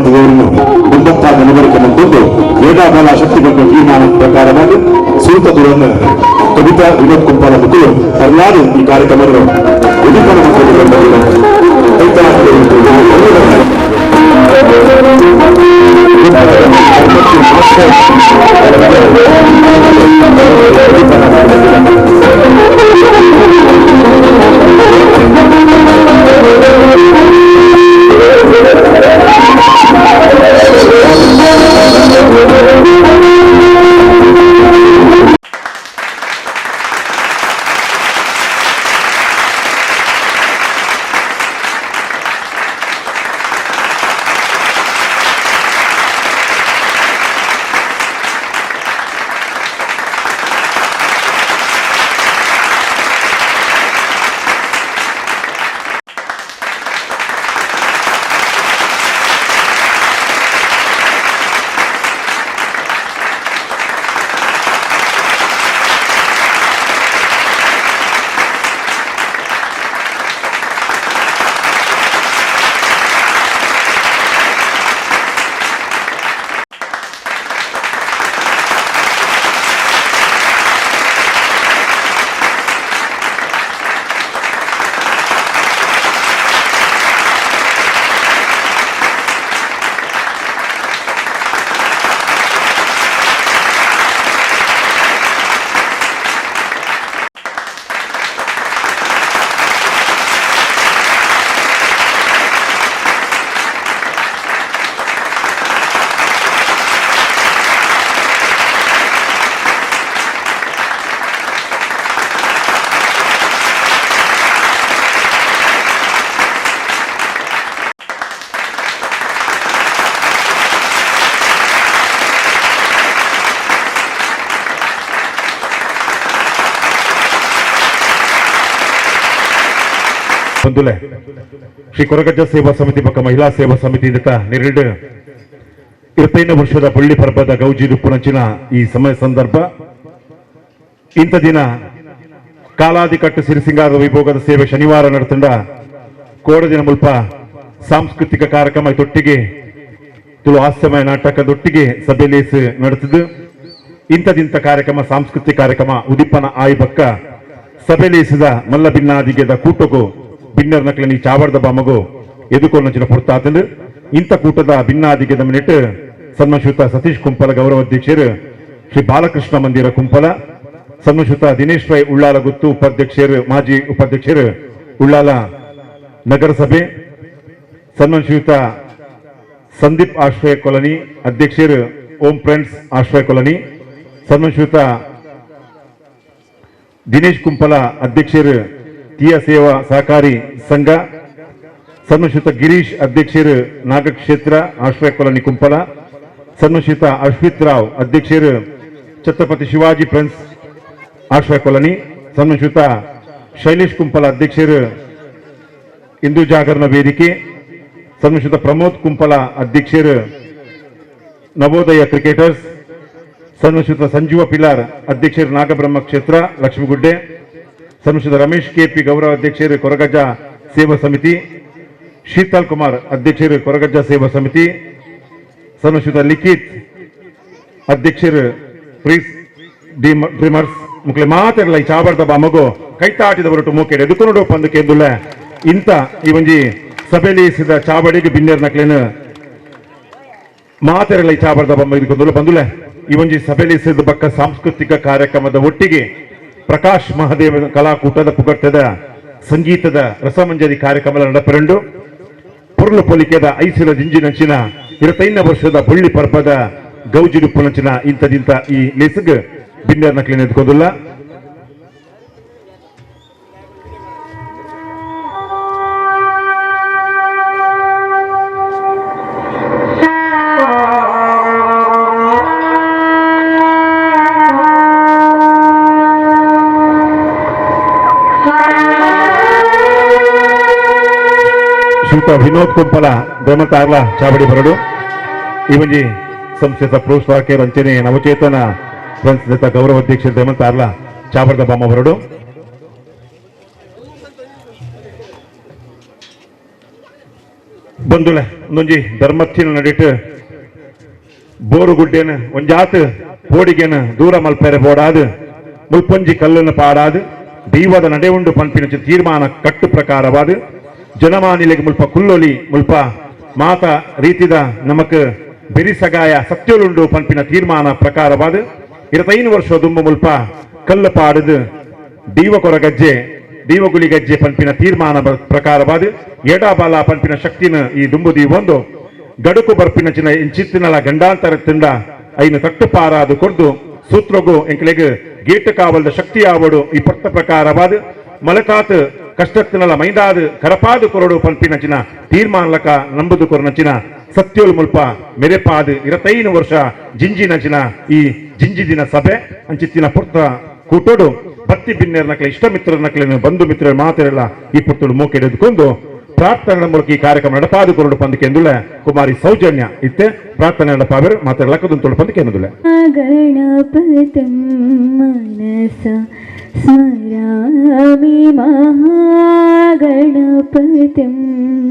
ಮಧ್ಯದವರನ್ನು ಮುಂಬತ್ತ ಮನವರಿಕೆ ಬಂದು ವೇದಾಬಲ ಶಕ್ತಿ ಬಗ್ಗೆ ತೀರ್ಮಾನ ಪ್ರಕಾರವಾಗಿ ಸೂತದುರನ್ನು ಕವಿತಾ ವಿನೋದ್ ಕುಂಪಾಲ ಮಕ್ಕಳು ಎಲ್ಲರೂ ಈ ಕಾರ್ಯಕ್ರಮವನ್ನು ಉದಿಪನ ಬಂದುಲೆ ಶ್ರೀ ಕೊರಗಜ್ಜ ಸೇವಾ ಸಮಿತಿ ಪಕ್ಕ ಮಹಿಳಾ ಸೇವಾ ಸಮಿತಿ ನೆರಡು 25 ವರ್ಷದ ಬಳ್ಳಿ ಪರ್ಬದ ಗೌಜಿ ಪುಣಂಚಿನ ಈ ಸಮಯ ಸಂದರ್ಭ ಇಂಥ ದಿನ ಕಾಲಾದಿಕಟ್ಟು ಸಿರಿಸಿಂಗಾರ ವೈಭೋಗದ ಸೇವೆ ಶನಿವಾರ ನಡೆತಂಡ ಕೋಡದಿನ ಮುಲ್ಪ ಸಾಂಸ್ಕೃತಿಕ ಕಾರ್ಯಕ್ರಮ ತೊಟ್ಟಿಗೆ ತುಳು ಹಾಸ್ಯಮಯ ನಾಟಕದೊಟ್ಟಿಗೆ ಸಭೆಲೇಸು ನಡೆಸಿದ್ದು ಇಂಥದಿಂಥ ಕಾರ್ಯಕ್ರಮ ಸಾಂಸ್ಕೃತಿಕ ಕಾರ್ಯಕ್ರಮ ಉದಿಪ್ಪನ ಆಯ್ಬಕ್ಕ ಸಭೆಲೇಸಿದ ಮಲ್ಲ ಭಿನ್ನಾದಿಗೆದ ಕೂಟಗೂ ಭಿನ್ನರ್ ನಕ್ಲನಿ ಚಾವರ್ದ ಬಾಮಗು ಎದುಕೊಂಚಿನ ಪುರ್ತಾತಂದು ಇಂಥ ಕೂಟದ ಭಿನ್ನಾದಿಗೆದ ಮಿನಿಟ್ ಸನ್ಮಾನ್ಶ್ರೀಯುತ ಸತೀಶ್ ಕುಂಪಲ ಗೌರವಾಧ್ಯಕ್ಷರು ಶ್ರೀ ಬಾಲಕೃಷ್ಣ ಮಂದಿರ ಕುಂಪಲ ಸನ್ಮಾನ್ಶ್ರೀಯುತ ದಿನೇಶ್ ರೈ ಉಳ್ಳಾಲ ಗುತ್ತು ಉಪಾಧ್ಯಕ್ಷರು ಮಾಜಿ ಉಪಾಧ್ಯಕ್ಷರು ಉಳ್ಳಾಲ ನಗರಸಭೆ ಸನ್ಮಾನ್ಶ್ರೀಯುತ ಸಂದೀಪ್ ಆಶ್ರಯ ಕಾಲೋನಿ ಅಧ್ಯಕ್ಷರು ಓಂ ಫ್ರೆಂಡ್ಸ್ ಆಶ್ರಯ ಕಾಲೋನಿ ಸನ್ಮಾನ್ಶ್ರೀಯುತ ದಿನೇಶ್ ಕುಂಪಲ ಅಧ್ಯಕ್ಷರು ತೀಯ ಸೇವಾ ಸಹಕಾರಿ ಸಂಘ ಸನ್ಮಾನ್ಶ್ರೀಯುತ ಗಿರೀಶ್ ಅಧ್ಯಕ್ಷರು ನಾಗಕ್ಷೇತ್ರ ಆಶ್ರಯ ಕಾಲೋನಿ ಕುಂಪಲ ಸನ್ಮಾನ್ಶ್ರೀಯುತ ಅಶ್ವಿತ್ ರಾವ್ ಅಧ್ಯಕ್ಷರು ಛತ್ರಪತಿ ಶಿವಾಜಿ ಫ್ರೆಂಡ್ಸ್ ಆಶ್ರಯ ಕಾಲೋನಿ ಸನ್ಮಾನ್ಶ್ರೀಯುತ ಶೈಲೇಶ್ ಕುಂಪಲ ಅಧ್ಯಕ್ಷರು ಹಿಂದೂ ಜಾಗರಣ ವೇದಿಕೆ ಸನ್ಮಾನ್ಶ್ರೀಯುತ ಪ್ರಮೋದ್ ಕುಂಪಲ ಅಧ್ಯಕ್ಷರು ನವೋದಯ ಕ್ರಿಕೆಟರ್ಸ್ ಸನ್ಮಾನ್ಶ್ರೀಯುತ ಸಂಜೀವ ಪಿಲಾರ್ ಅಧ್ಯಕ್ಷರು ನಾಗಬ್ರಹ್ಮ ಕ್ಷೇತ್ರ ಲಕ್ಷ್ಮೀಗುಡ್ಡೆ ಸನ್ಮಾನ್ಶ್ರೀಯುತ ರಮೇಶ್ ಕೆಪಿ ಗೌರವ ಅಧ್ಯಕ್ಷರು ಕೊರಗಜ್ಜ ಸೇವಾ ಸಮಿತಿ ಶೀತಲ್ ಕುಮಾರ್ ಅಧ್ಯಕ್ಷರು ಕೊರಗಜ್ಜ ಸೇವಾ ಸಮಿತಿ ಸನ್ಮಾನ್ಶ್ರೀಯುತ ಲಿಖಿತ್ ಅಧ್ಯಕ್ಷರು ಪ್ರೀಸ್ ಡ್ರೀಮರ್ಸ್ ಮುಕ್ಲೆ ಮಾತೆರಲ್ಲ ಈ ಚಾಬರ್ದ ಬಾಮಗು ಕೈತಾಟಿದ ಹೊರಟು ಮೂಕೆಡೆ ಎದುಕೊಂಡು ಪಂದು ಕೇಂದುಲ್ಲ ಇಂಥ ಈ ಒಂಜಿ ಸಭೆಲೇಸಿದ ಚಾಬಡಿಗೆ ಬಿನ್ನೇರ್ ನಕ್ಲೇನು ಮಾತೆರಲ್ಲ ಈ ಚಾಬರ್ದ ಬಾಮ ಇದಕ್ಕೊಂದು ಬಂದುಲೆ ಈ ಒಂಜಿ ಸಭೆಲೇಸಿದ ಬಕ್ಕ ಸಾಂಸ್ಕೃತಿಕ ಕಾರ್ಯಕ್ರಮದ ಒಟ್ಟಿಗೆ ಪ್ರಕಾಶ್ ಮಹಾದೇವ ಕಲಾಕೂಟದ ಪುಗಡ್ತದ ಸಂಗೀತದ ರಸಮಂಜರಿ ಕಾರ್ಯಕ್ರಮ ನಡಪರಂಡು ಪುರ್ಲು ಪೊಲಿಕೆದ ಐಸಿಲ ಜಿಂಜಿನಂಚಿನ 25 ವರ್ಷದ ಬಳ್ಳಿ ಪರ್ಬದ ಗೌಜಿಡು ಪುನಂಚಿನ ಇಂಥದಿಂತ ಈ ಲೇಸಗ್ ಬಿನ್ನೇರ್ ನಕ್ಲೇನು ಎದ್ಕೊಂದುಲ್ಲ ಶ್ರೀಯುತ ವಿನೋದ್ ಕುಂಪಲ ದೇಮತಾರ್ಲ ಚಾವಡಿ ಬರಡು ಈ ಒಂಜಿ ಸಂಸ್ಥೆಯ ಪ್ರೋತ್ಸಾಹಕ್ಕೆ ರಂಚನೆ ನವಚೇತನ ಸಂಸ್ಥೆಯ ಗೌರವಾಧ್ಯಕ್ಷ ದೇಮತಾರ್ಲ ಚಾವರ್ದ ಬಾಮ ಬರಡು ಬಂದುಲೆ ಒಂದೊಂಜಿ ಧರ್ಮಸ್ಥಿನ ನಡಿಟ್ಟು ಬೋರುಗುಡ್ಡೆನ ಒಂಜಾತ್ ಪೋಡಿಗೆನ ದೂರ ಮಲ್ಪೆರೆ ಬೋಡಾದು ಮುಲ್ಪೊಂಜಿ ಕಲ್ಲನ್ನು ಪಾಡಾದು ದೈವದ ನಡೆ ಉಂಡು ಪಂಪಿನ ತೀರ್ಮಾನ ಕಟ್ಟು ಪ್ರಕಾರವಾದ ಜನಮಾನಿಲೆಗೆ ಮುಲ್ಪ ಕುಲ್ಲೊಲಿ ಮುಲ್ಪ ಮಾತ ರೀತಿದ ನಮಕ್ ಬೆರಿಸಗಾಯ ಸತ್ಯೋಲುಂಡು ಪಂಪಿನ ತೀರ್ಮಾನ ಪ್ರಕಾರವಾದ 25 ವರ್ಷ ದುಂಬ ಮುಲ್ಪ ಕಲ್ಲು ಪಾಡದು ದೈವ ಕೊರಗಜ್ಜೆ ದೈವಗುಲಿ ಗಜ್ಜೆ ಪಂಪಿನ ತೀರ್ಮಾನ ಪ್ರಕಾರವಾದ ಎಡಬಾಲ ಪಂಪಿನ ಶಕ್ತಿನ ಈ ದುಂಬುದಿ ಒಂದು ಗಡುಕು ಬರ್ಪಿನ ಚಿನ್ನ ಇಂಚಿತ್ತಿನಲ ಗಂಡಾಂತರ ತಿಂಡ ಐನು ತಟ್ಟುಪಾರಾದು ಕೊರ್ದು ಸೂತ್ರಗು ಎಂಕ್ಲೆಗೆ ಗೇಟ್ ಕಾವಲ್ದ ಶಕ್ತಿ ಆವಡು ಈ ಪರ್ತ ಪ್ರಕಾರವಾದ ಮಲಕಾತ್ ಕಷ್ಟತ್ತಿನಲ ಮೈದಾದು ಕರಪಾದು ಕೊರಡು ಪಂಪಿನಚಿನ ತೀರ್ಮಾನಲಕ ನಂಬುದು ಕೊರನಚಿನ ಸತ್ಯೋಲ್ ಮುಲ್ಪ ಮೆರೆಪಾದು 25 ವರ್ಷ ಜಿಂಜಿನಚಿನ ಈ ಜಿಂಜಿದಿನ ಸಭೆ ಅಂಚಿತ್ತಿನ ಪುರ್ತ ಕೂಟೋಡು ಪತ್ತಿ ಬಿನ್ನೇರ್ ನಕಲೆ ಇಷ್ಟ ಮಿತ್ರರ ನಕಲೆನು ಬಂಧು ಮಿತ್ರರ ಮಾತೆಲ್ಲ ಈ ಪುತ್ತುಡು ಮೂಕೆಡೆದುಕೊಂಡು ಪ್ರಾರ್ಥನೆ ಮೂಲಕ ಈ ಕಾರ್ಯಕ್ರಮ ನಡಪಾದು ಕೊರಡು ಪಂದಕ್ಕೆ ಎಂದುಲೆ ಕುಮಾರಿ ಸೌಜನ್ಯ ಇತ್ತೆ ಪ್ರಾರ್ಥನೆ ನಡಪಾವರು ಮಾತ್ರ ಲಕ್ಕದಂತೋಳು ಪಂದಕ್ಕೆ ಎಂದುಲೆ ಗಣಪತಿಂ ಮನಸ ಸ್ಮರಾಮಿ ಮಹಾಗಣಪತಿಂ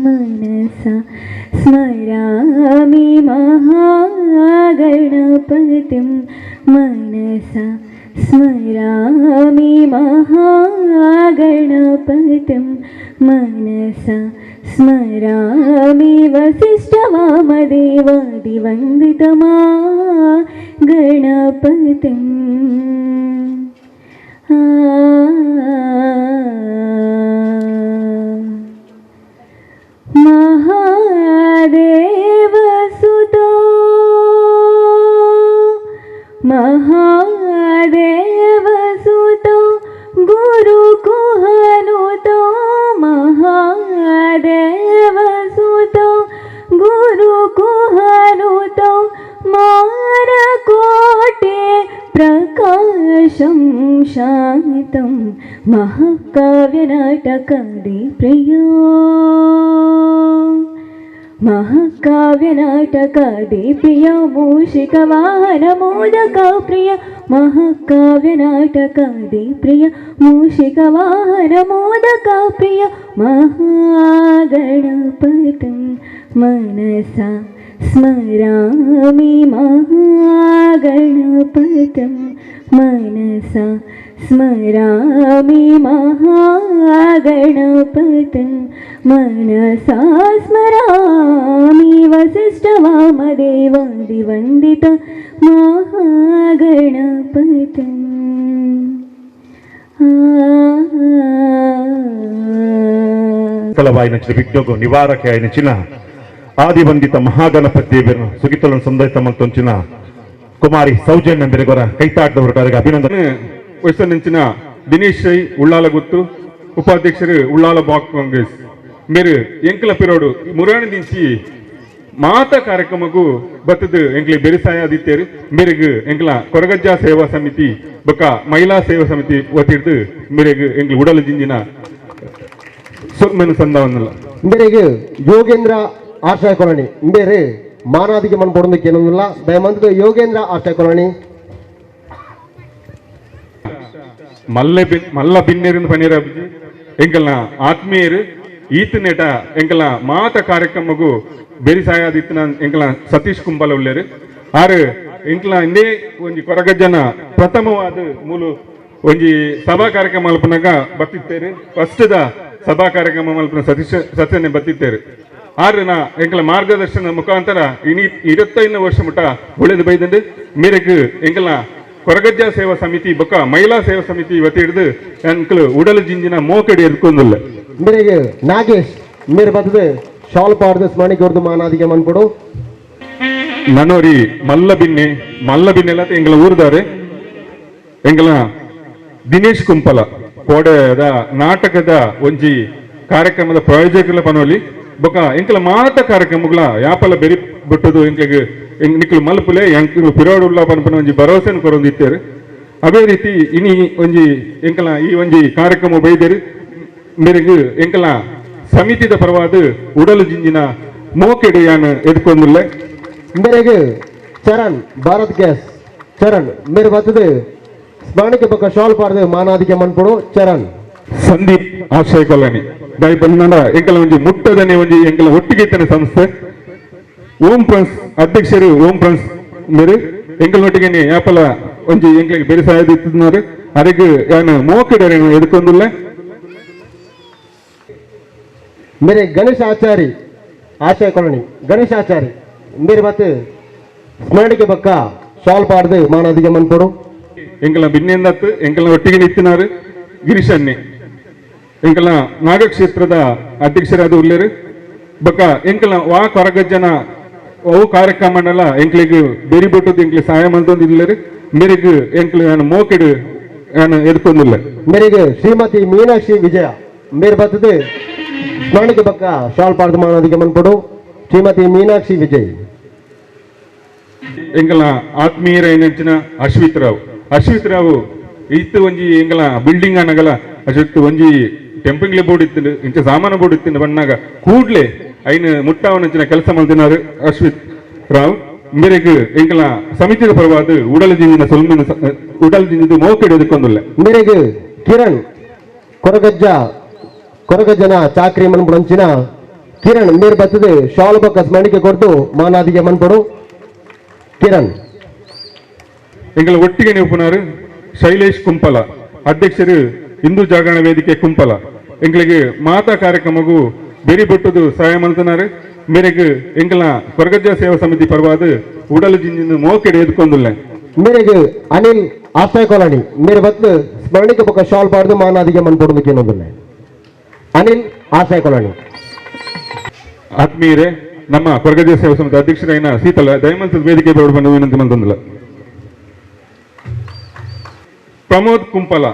ಮನಸ ಸ್ಮರಾಮಿ ಮಹಾಗಣಪತಿಂ ಮನಸ ಸ್ಮರಾಮಿ ಮಹಾಗಣಪತಿಂ ಮನಸ ಸ್ಮರಾಮಿ ವಸಿಷ್ಠವಾಮದೇವಾದಿವಂದಿತಮಾ ಗಣಪತಿಂ ಮಹಾದೇವಸುತೋ ಮಹಾದೇವಸುತೋ ಗುರುಕುಹನುತೋ ಮಹಾದೇವಸುತೋ ಗುರುಕುಹನುತೋ ಮಾರಕೋಟೆ ಪ್ರಕಾಶಂ ಶಾಂತಂ ಮಹಾಕಾವ್ಯನಾಟಕಾದಿ ಪ್ರಿಯೋ ಮಹಾಕಾವ್ಯನಾಟಕಾದಿ ಪ್ರಿಯ ಮೂಷಿಕ ವಾಹನ ಮೋದಕ ಪ್ರಿಯ ಮಹಾಕಾವ್ಯನಾಟಕಾದಿ ಪ್ರಿಯ ಮೂಷಿಕ ವಾಹನ ಮೋದಕ ಪ್ರಿಯ ಮಹಾಗಣಪತಿಂ ಮನಸ ಸ್ಮರಾಮಿ ಮಹಾಗಣಪತಿಂ ಮನಸ ಸ್ಮರಾಮಿ ಮಹಾಗಣಪತಿಂ ಮನಸಾ ಸ್ಮರಾಮಿ ವಸಿಷ್ಠವಾಮದೇವಾದಿವಂದಿತ ಮಹಾಗಣಪತಿಂ ತಲವಾಯಿನ ವಿಘ್ನೋಗು ನಿವಾರಕ అయిన చిన్న ఆదివందిత మహాగణపతి దేవరను సుగితలను సందైతమంతొంచిన కుమారి సౌజన్య మెరుగొర కైతాటదవರ గారికి అభినందన ವಯಸ್ಸಿನ ದಿನೇಶ್ ರೈ ಉಳ್ಳಾಲ ಗುತ್ತು ಉಪಾಧ್ಯಕ್ಷರು ಉಳ್ಳಾಲ ಬ್ಲಾಕ್ ಕಾಂಗ್ರೆಸ್ ಮೇರು ಎಂಕಲ ಪಿರೋಡು ಮುರಾಣಿ ದಿಂಚಿ ಮಾತ ಕಾರ್ಯಕ್ರಮಕ್ಕೂ ಬತ್ತದು ಎಂಕ್ಲಿ ಬೆರಿಸಾಯ ಆದಿತ್ಯರು ಮೇರೆಗೆ ಎಂಕ್ಲ ಕೊರಗಜ್ಜ ಸೇವಾ ಸಮಿತಿ ಬೊಕ್ಕ ಮಹಿಳಾ ಸೇವಾ ಸಮಿತಿ ಒತ್ತಿಡ್ದು ಮೇರೆಗೆ ಎಂಕ್ಲಿ ಉಡಲ ಜಿಂಜಿನ ಸೊಲ್ಮೆನು ಸಂದವನ್ನಲ್ಲ ಮೇರೆಗೆ ಯೋಗೇಂದ್ರ ಆಶ್ರಯ ಕಾಲೋನಿ ಬೇರೆ ಮಾನಾದಿಗೆ ಮನ್ ಪಡೋದಕ್ಕೆ ಏನೊಂದಿಲ್ಲ ದಯಮಂದು ಯೋಗೇಂದ್ರ ಆಶ್ರಯ ಕಾಲೋನಿ ಮಲ್ಲ ಬಿನ್ನೇರಿನ ಪನೀರ ಎಂಕಲ್ನ ಆತ್ಮೀಯರು ಈತನೇಟ ಎಂಕಲ ಮಾತ ಕಾರ್ಯಕ್ರಮಗೂ ಬೆರಿಸಾಯಾದಿತ್ತಿನ ಎಂಕಲ ಸತೀಶ್ ಕುಂಬಲ ಉಳ್ಳೇರು ಆರು ಎಂಕಲ ಇಂದೇ ಒಂಜಿ ಕೊರಗಜ್ಜನ ಪ್ರಥಮವಾದ ಮೂಲು ಒಂಜಿ ಸಭಾ ಕಾರ್ಯಕ್ರಮ ಮಲ್ಪನಾಗ ಬತ್ತಿತ್ತೇರು ಫಸ್ಟ್ದ ಸಭಾ ಕಾರ್ಯಕ್ರಮ ಮಲ್ಪನ ಸತೀಶ್ ಸತ್ಯನೆ ಬತ್ತಿತ್ತೇರು ಆರು ನಾ ಎಂಕಲ ಮಾರ್ಗದರ್ಶನ ಮುಖಾಂತರ ಇನಿ 25 ವರ್ಷ ಮುಟ ಒಳ್ಳೆದು ಬೈದಂಡು ಮೇರೆಗೆ ಎಂಕಲ ಕೊರಗಜ್ಜ ಸೇವಾ ಸಮಿತಿ ಬೊಕ್ಕ ಮಹಿಳಾ ಸೇವಾ ಸಮಿತಿ ಒತ್ತಿಡ್ದು ಎಂಕಲು ಉಡಲು ಜಿಂಜಿನ ಮೋಕಡಿ ಎದ್ಕೊಂದಿಲ್ಲ ಮೇರೆಗೆ ನಾಗೇಶ್ ಮೇರೆ ಬರ್ತದೆ ಶಾಲ್ ಪಾಡ್ದು ಸ್ಮರಣೆ ಕೊರ್ದು ಮಾನಾದಿಗೆ ಮನ್ಪಡು ನನೋರಿ ಮಲ್ಲ ಬಿನ್ನೆಲ್ಲ ಎಂಗಳ ಊರ್ದಾರೆ ಎಂಗಳ ದಿನೇಶ್ ಕುಂಪಲ ಕೋಡೆದ ನಾಟಕದ ಒಂಜಿ ಕಾರ್ಯಕ್ರಮದ ಪ್ರಾಯೋಜಕರ ಪನೋಲಿ ಬೊಕ್ಕ ಎಂಕಲ ಮಾತ ಕಾರ್ಯಕ್ರಮಗಳ ಯಾಪಲ ಬೆರಿ ಬಿಟ್ಟದು ಎಂಕ್ಲೆಗೆ ನಿಕ್ಲು ಮಲ್ಪುಲೆ ಎಂಕ್ಲು ಪಿರೋಡುಲ್ಲ ಪನ್ಪನ ಒಂಜಿ ಭರವಸೆನ ಕೊರೊಂದಿತ್ತೇರು ಅದೇ ರೀತಿ ಇನಿ ಒಂಜಿ ಎಂಕಲ ಈ ಒಂಜಿ ಕಾರ್ಯಕ್ರಮ ಬೈದೇರು ಮೇರೆಗೆ ಎಂಕಲ ಸಮಿತಿದ ಪರವಾದ ಉಡಲು ಜಿಂಜಿನ ಮೋಕೆಡೆಯಾನ ಎದ್ಕೊಂದಿಲ್ಲ ಮೇರೆಗೆ ಚರಣ್ ಭಾರತ್ ಗ್ಯಾಸ್ ಚರಣ್ ಮೇರೆ ಬರ್ತದೆ ಸ್ಮರಣೆಗೆ ಬೊಕ್ಕ ಶಾಲ್ ಪಾಡ್ದು ಮಾನಾದಿಗೆ ಮನ್ಪಡು ಚರಣ್ ಸಂದೀಪ್ ಆಶ್ರಯ ಕಾಲೋನಿ ದಾಯಿ ಬಂದ ಎಂಕಲ ಒಂಜಿ ಮುಟ್ಟದನೆ ಒಂಜಿ ಎಂಕಲ ಒಟ್ಟಿಗೆ ಇತ್ತನೆ ಸಂಸ್ಥೆ ಓಂ ಫ್ರಾನ್ಸ್ ಅಧ್ಯಕ್ಷರು ಓಂ ಫ್ರಾನ್ಸ್ ಮೇರು ಎಂಕಲೊಟ್ಟಿಗೆ ಯಾಪಲ ಒಂಜಿ ಎಂಕಲಿಗೆ ಬೇರೆ ಸಹಾಯ ಇತ್ತಿದ್ದಾರೆ ಅದಕ್ಕೆ ಯಾನು ಮೋಕಡರೇನು ಎದುಕೊಂದಿಲ್ಲ मेरे गणेश आचारी आशय कॉलोनी गणेश आचारी मेरे बात स्मरण के बक्का शाल पाड़े मानादिगे मन पड़ो ಎಂಕಲ ಭಿನ್ನೆಂದತ್ತು ಎಂಕಲ ಒಟ್ಟಿಗೆ ನಿಂತಿನಾರು ಗಿರೀಶ್ ಅನ್ನೆ ಎಂಕಲ ನಾಗಕ್ಷೇತ್ರದ ಅಧ್ಯಕ್ಷರಾದ ಉಳ್ಳೇರು ಬಕ್ಕ ಎಂಕಲ ವಾ ಕೊರಗಜ್ಜನ ಅವು ಕಾರ್ಯಕ್ರಮನೆಲ್ಲ ಎಂಕ್ಲಿಗೆ ಬೇರಿ ಬಿಟ್ಟದ್ದು ಎಂಕ್ಲಿ ಸಹಾಯ ಮಾಡ್ತಂದು ಇಲ್ಲರು ಮೇರೆಗೆ ಎಂಕ್ಲು ನಾನು ಮೋಕೆಡು ನಾನು ಎದ್ಕೊಂಡಿಲ್ಲ मेरे श्रीमती मीनाक्षी विजय मेरे बात स्मरण के बक्का शाल पाड़े मानादिगे मन पड़ो श्रीमती मीनाक्षी विजय ಎಂಕಲ ಆತ್ಮೀಯರ ಏನಂಚಿನ ಅಶ್ವಿತ್ ರಾವ್ ಇತ್ತು ಒಂಜಿ ಎಂಕಲ ಬಿಲ್ಡಿಂಗ್ ಅನ್ನಗಲ ಅಷ್ಟು ಒಂಜಿ ಟೆಂಪಿಂಗ್ಲೆ ಬೋರ್ಡ್ ಇತ್ತು ಇಂಚ ಸಾಮಾನು ಬೋರ್ಡ್ ಇತ್ತು ಬಣ್ಣಾಗ ಕೂಡ್ಲೆ ಐನು ಮುಟ್ಟಾವನಂಚಿನ ಕೆಲಸ ಮಾಡ್ತಿನಾರು ಅಶ್ವಿತ್ ರಾವ್ ಮೇರೆಗೆ ಎಂಕಲ ಸಮಿತಿಯ ಪರವಾದ ಉಡಲ ಜಿಂಜಿನ ಸೊಲ್ಮಿನ ಉಡಲ ಜಿಂಜಿದು ಮೋಕೆಡು ಎದುಕೊಂದಿಲ್ಲ मेरे ಕಿರಣ್ ಕೊರಗಜ್ಜನ ಚಾಕ್ರಿ ಮನ್ ಬುಡಂಚಿನ ಕಿರಣ್ ಮೇರೆ ಬತ್ತದ ಶಾಲ್ ಬಕ್ಕ ಸ್ಮರಣ के ಕೊಡ್ತು ಮಾನಾದಿಗೆ ಮನ್ ಪಡೋ ಕಿರಣ್ ಎಂಕಲ ಒಟ್ಟಿಗೆ ನಿಪುಣರು ಶೈಲೇಶ್ ಕುಂಪಲ ಅಧ್ಯಕ್ಷರು ಹಿಂದೂ ಜಾಗರಣ ವೇದಿಕೆ ಕುಂಪಲ ಎಂಕಲಿಗೆ ಮಾತಾ ಕಾರ್ಯಕ್ರಮಗೂ ಬೇರಿ ಬಿಟ್ಟದು ಸಹಾಯ ಮಾಡ್ತಿನಾರು ಮೇರೆಗೆ ಎಂಕಲ ಕೊರಗಜ್ಜ ಸೇವಾ ಸಮಿತಿ ಪರವಾದ ಉಡಲು ಜಿಂಜಿನ ಮೋಕೆಡೆ ಎದ್ಕೊಂಡಿಲ್ಲ मेरे अनिल आश्रय कॉलोनी मेरे बदल स्मरण के बक्का शाल पाड़े मानादिगे मन पड़ोदಕ್ಕೆ ಏನೋದಿಲ್ಲ अनिल आश्रय कॉलोनी ಆತ್ಮೀಯರೇ ನಮ್ಮ ಕೊರಗಜ್ಜ ಸೇವಾ ಸಮಿತಿ ಅಧ್ಯಕ್ಷರಾಗಿನ ಶೀತಲ ದಯಮಂತ ವೇದಿಕೆ ಬೋರ್ಡ್ ಬಂದು ವಿನಂತಿ ಮಂತಂದಿಲ್ಲ ಪ್ರಮೋದ್ ಕುಂಪಲ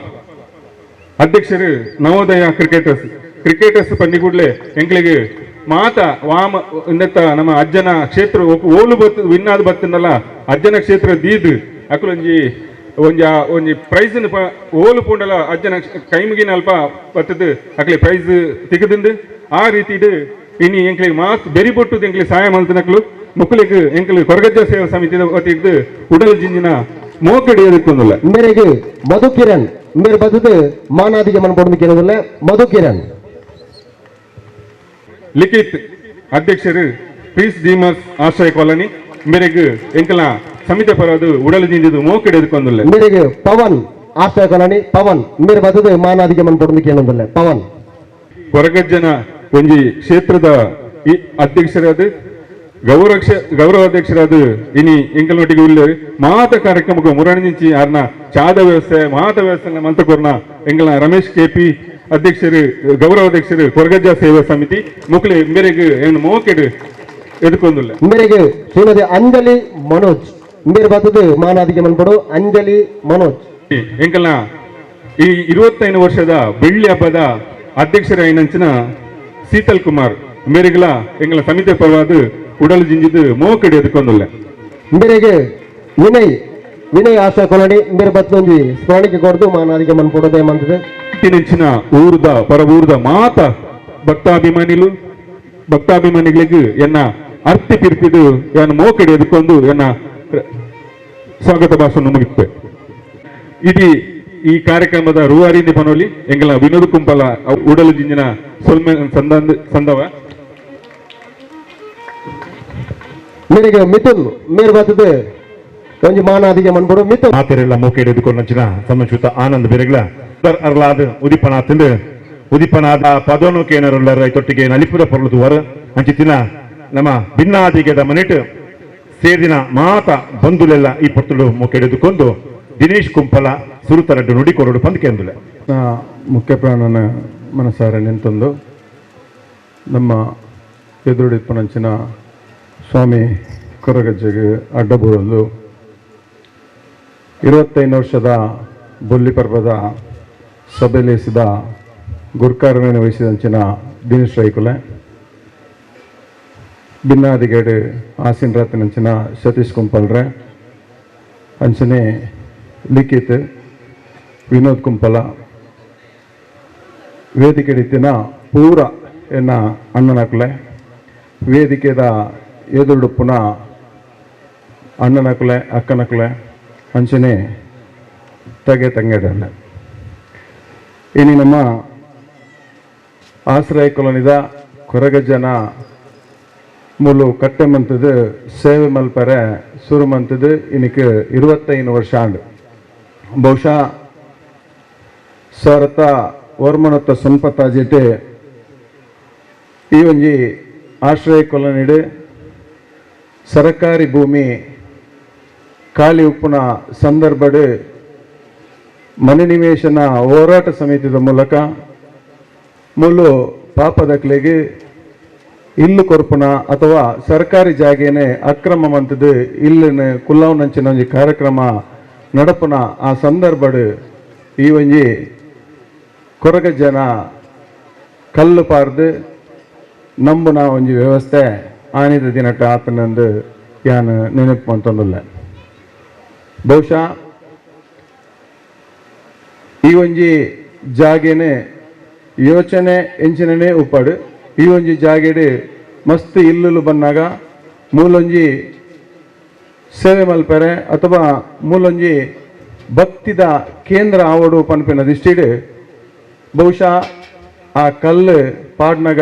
ಅಧ್ಯಕ್ಷರು ನವೋದಯ ಕ್ರಿಕೆಟರ್ಸ್ ಪಂಡಿಗೂಡ್ಲೆ ಎಂಕ್ಲಿಗೆ ಮಾತ ವಾಮ ಇಂದತ್ತ ನಮ್ಮ ಅಜ್ಜನ ಕ್ಷೇತ್ರ ಓಲು ಬತ್ತು ವಿನ್ನಾದ ಬತ್ತನಲ್ಲ ಅಜ್ಜನ ಕ್ಷೇತ್ರ ದೀದ್ ಅಕುಲೊಂಜಿ ಒಂಜಿ ಪ್ರೈಸ್ ಓಲು ಪೂಂಡಲ ಅಜ್ಜನ ಕೈಮಿಗಿನ ಅಲ್ಪ ಬತ್ತದ ಅಕ್ಲೆ ಪ್ರೈಸ್ ತೆಗೆದಿಂದು ಆ ರೀತಿ ಇನ್ನು ಎಂಕ್ಲಿಗೆ ಮಾತ್ ಬೆರಿ ಬೊಟ್ಟುದು ಎಂಕ್ಲಿಗೆ ಸಹಾಯ ಮಾಡ್ತನಕ್ಲು ಮಕ್ಕಳಿಗೆ ಎಂಕ್ಲು ಕೊರಗಜ್ಜ ಸೇವಾ ಸಮಿತಿ ವತಿದ್ದು ಉಡಲ್ ಜಿಂಜಿನ ಮೋಕಡಿ ಎದುಕೊಂದಿಲ್ಲ मेरे मधु किरण मेरे बदल मानादिगे मन पड़ोदಕ್ಕೆ ಏನೋದಿಲ್ಲ मधु किरण ಲಿಖಿತ್ ಅಧ್ಯಕ್ಷರು ಪೀಸ್ ಡಿಮರ್ಸ್ ಆಶ್ರಯ ಕಾಲೋನಿ ಮೇರೆಗೆ ಎಂಕಲ ಸಮಿತಿ ಪರವಾದ ಉಡಲು ಜಿಂಜಿದು ಮೋಕೆಡೆ ಎದುಕೊಂದಿಲ್ಲ मेरे पवन आश्रय कॉलोनी पवन मेरे बदल मानादिगे मन पड़ोदಕ್ಕೆ ಏನೋದಿಲ್ಲ पवन ಕೊರಗಜ್ಜನ ಒಂಜಿ ಕ್ಷೇತ್ರದ ಈ ಅಧ್ಯಕ್ಷರಾದ ಗೌರವಾಧ್ಯಕ್ಷರಾದ ಇನಿ ಎಂಕಲ್ನೊಟ್ಟಿಗೆ ಉಳ್ಳ ಮಾತ ಕಾರ್ಯಕ್ರಮಕ್ಕೆ ಮುರಣಿ ಅರ್ನ ಚಾದ ವ್ಯವಸ್ಥೆ ಮಾತ ವ್ಯವಸ್ಥೆ ಮಂತಕೊರ್ನ ಎಂಕಲ ರಮೇಶ್ ಕೆಪಿ ಅಧ್ಯಕ್ಷರು ಗೌರವಾಧ್ಯಕ್ಷರು ಕೊರಗಜ್ಜ ಸೇವಾ ಸಮಿತಿ ಮುಕ್ಲೆ ಮೇರೆಗೆ ಏನು ಮೋಕೆಡು ಎದುಕೊಂಡಿಲ್ಲ मेरे श्रीमती अंजलि मनोज मेरे बदल मानादिगे मन पड़ो अंजलि मनोज ಎಂಕಲ್ನ ಈ 25 ವರ್ಷದ ಬೆಳ್ಳಿ ಹಬ್ಬದ ಅಧ್ಯಕ್ಷರಾಗಿನಂಚಿನ ಶೀತಲ್ ಕುಮಾರ್ ಮೇರೆಗಳ ಎಂಕಲ ಸಮಿತಿ ಪರವಾದ ಉಡಲು ಜಿಂಜಿದು ಮೋಕೆಡು ಎದುಕೊಂಡಿಲ್ಲ मेरे विनय आश्रय कॉलोनी मेरे बदल स्मरण के ಕೊಡ್ದು ಮಾನಾದಿಗೆ मन पड़ोदे ಮಂತದೆ ನೆಂಚಿನ ಊರ್ದ ಪರ ಊರ್ದ ಮಾತ ಭಕ್ತಾಭಿಮಾನಿಗಳಿಗೆ ಎನ್ನ ಅರ್ತಿ ಪಿರ್ತಿದು ಎನ್ನ ಮೋಕೆಡೆ ಎದುಕೊಂಡು ಎನ್ನ ಸ್ವಾಗತ ಭಾಷಣ ಮುಗಿತ್ತೆ ಇಡೀ ಈ ಕಾರ್ಯಕ್ರಮದ ರೂವಾರಿ ಪನೋಲಿ ಎಂಗಲ ವಿನೋದ್ ಕುಂಪಲ ಉಡಲು ಜಿಂಜಿನ ಸೊಲ್ಮೆ ಸಂದವ मेरे मिथुन मेरे बदल ಒಂಜಿ ಮಾನಾದಿಗೆ मन पड़ो मिथुन ಮಾತೆರೆಲ್ಲ ಮೋಕೆಡೆ ಎದುಕೊಂಡಂಚಿನ ಸಂಬಂಧಿತ ಆನಂದ್ ಬೆರೆಗಳ ಅರ್ಲಾದ ಉದಿಪನಾದ ಪದೋನು ಕೇನರುಲ್ಲರ ತೊಟ್ಟಿಗೆ ನಲಿಪುರ ಪೊರ್ಲದು ವರ ಅಂಚಿತ್ತಿನ ನಮ್ಮ ಭಿನ್ನಾದಿಗೆದ ಮನೆಟ್ ಸೇದಿನ ಮಾತ ಬಂಧುಲೆಲ್ಲ ಈ ಪೊತ್ತುಲು ಮೋಕೆಡೆದುಕೊಂಡು ದಿನೇಶ್ ಕುಂಪಲ ಸುರುತರಡ್ಡು ನುಡಿಕೊರಡು ಪಂದ್ಕೆಂದುಲೆ ಮುಖ್ಯ ಪ್ರಾಣನ ಮನಸಾರ ನಿಂತೊಂದು ನಮ್ಮ ಎದುರುಡಿಪ್ಪನಂಚಿನ ಸ್ವಾಮಿ ಕೊರಗಜ್ಜೆಗೆ ಅಡ್ಡಬೂರಲು 25 ವರ್ಷದ ಬೊಲ್ಲಿ ಪರ್ವದ ಸಭೆಲೇಸಿದ ಗುರ್ಕಾರವೇನು ವಹಿಸಿದಂಚಿನ ದಿನೇಶ್ ರೈಕುಲೆ ಭಿನ್ನಾದಿಗೇಡು ಆಸಿನ್ ರಾತ್ರಿನಂಚಿನ ಸತೀಶ್ ಕುಂಪಲ್ರೆ ಅಂಚನೆ ಲಿಖಿತ್ ವಿನೋದ್ ಕುಂಪಲ ವೇದಿಕೆಡಿತ್ತಿನ ಪೂರ ಎನ್ನ ಅಣ್ಣನಕುಲೆ ವೇದಿಕೆದ ಎದುರುಡುಪ್ಪುನ ಅಣ್ಣನಕುಲೆ ಅಕ್ಕನಕುಲೆ ಅಂಚನೆ ತಗೆ ತಂಗೆಡಲ್ಲ ಇನಿ ನಮ್ಮ ಆಶ್ರಯ ಕಾಲೋನಿದ ಕೊರಗಜ್ಜನ ಮೂಲು ಕಟ್ಟೆ ಮಂತದು ಸೇವೆ ಮಲ್ಪರೆ ಶುರು ಮಂತದು ಇನಿಕ್ 25 ವರ್ಷ ಆಂಡ್ ಬಹುಶಃ ಸರತ ವರ್ಮನತ್ತ ಸಂಪತ್ತಾಜಿಟ್ಟು ಈ ಒಂಜಿ ಆಶ್ರಯ ಕಾಲೋನಿಡ್ ಸರಕಾರಿ ಭೂಮಿ ಖಾಲಿ ಉಪ್ಪುನ ಸಂದರ್ಭಡ್ ಮನೆ ನಿವೇಶನ ಹೋರಾಟ ಸಮಿತಿದ ಮೂಲಕ ಮೂಲು ಪಾಪದಕ್ಲೆಗೆ ಇಲ್ಲು ಕೊರ್ಪುನ ಅಥವಾ ಸರ್ಕಾರಿ ಜಾಗೇನೆ ಅಕ್ರಮ ಮಂತದು ಇಲ್ಲಿನ ಕುಲ್ಲವನಂಚಿನ ಒಂಜಿ ಕಾರ್ಯಕ್ರಮ ನಡಪುನ ಆ ಸಂದರ್ಭಡ್ ಈ ಒಂಜಿ ಕೊರಗಜ್ಜನ ಕಲ್ಲು ಪಾರ್ದು ನಂಬುನ ಒಂಜಿ ವ್ಯವಸ್ಥೆ ಆನಿದ ದಿನಟ ಆತನಂದು ಯಾನು ನೆನಪು ಅಂತಂದಿಲ್ಲ ಬಹುಶಃ ಈ ಒಂಜಿ ಜಾಗೇನೆ ಯೋಚನೆ ಎಂಚಿನೇ ಉಪ್ಪಡು ಈ ಒಂಜಿ ಜಾಗೆಡ್ ಮಸ್ತ್ ಇಲ್ಲುಲು ಬಂದಾಗ ಮೂಲೊಂಜಿ ಸೇವೆ ಮಲ್ಪರೆ ಅಥವಾ ಮೂಲೊಂಜಿ ಭಕ್ತಿದ ಕೇಂದ್ರ ಆವಡು ಪನ್ಪಿನ ದಿಷ್ಟಿಡ್ ಬಹುಶಃ ಆ ಕಲ್ಲು ಪಾಡ್ನಾಗ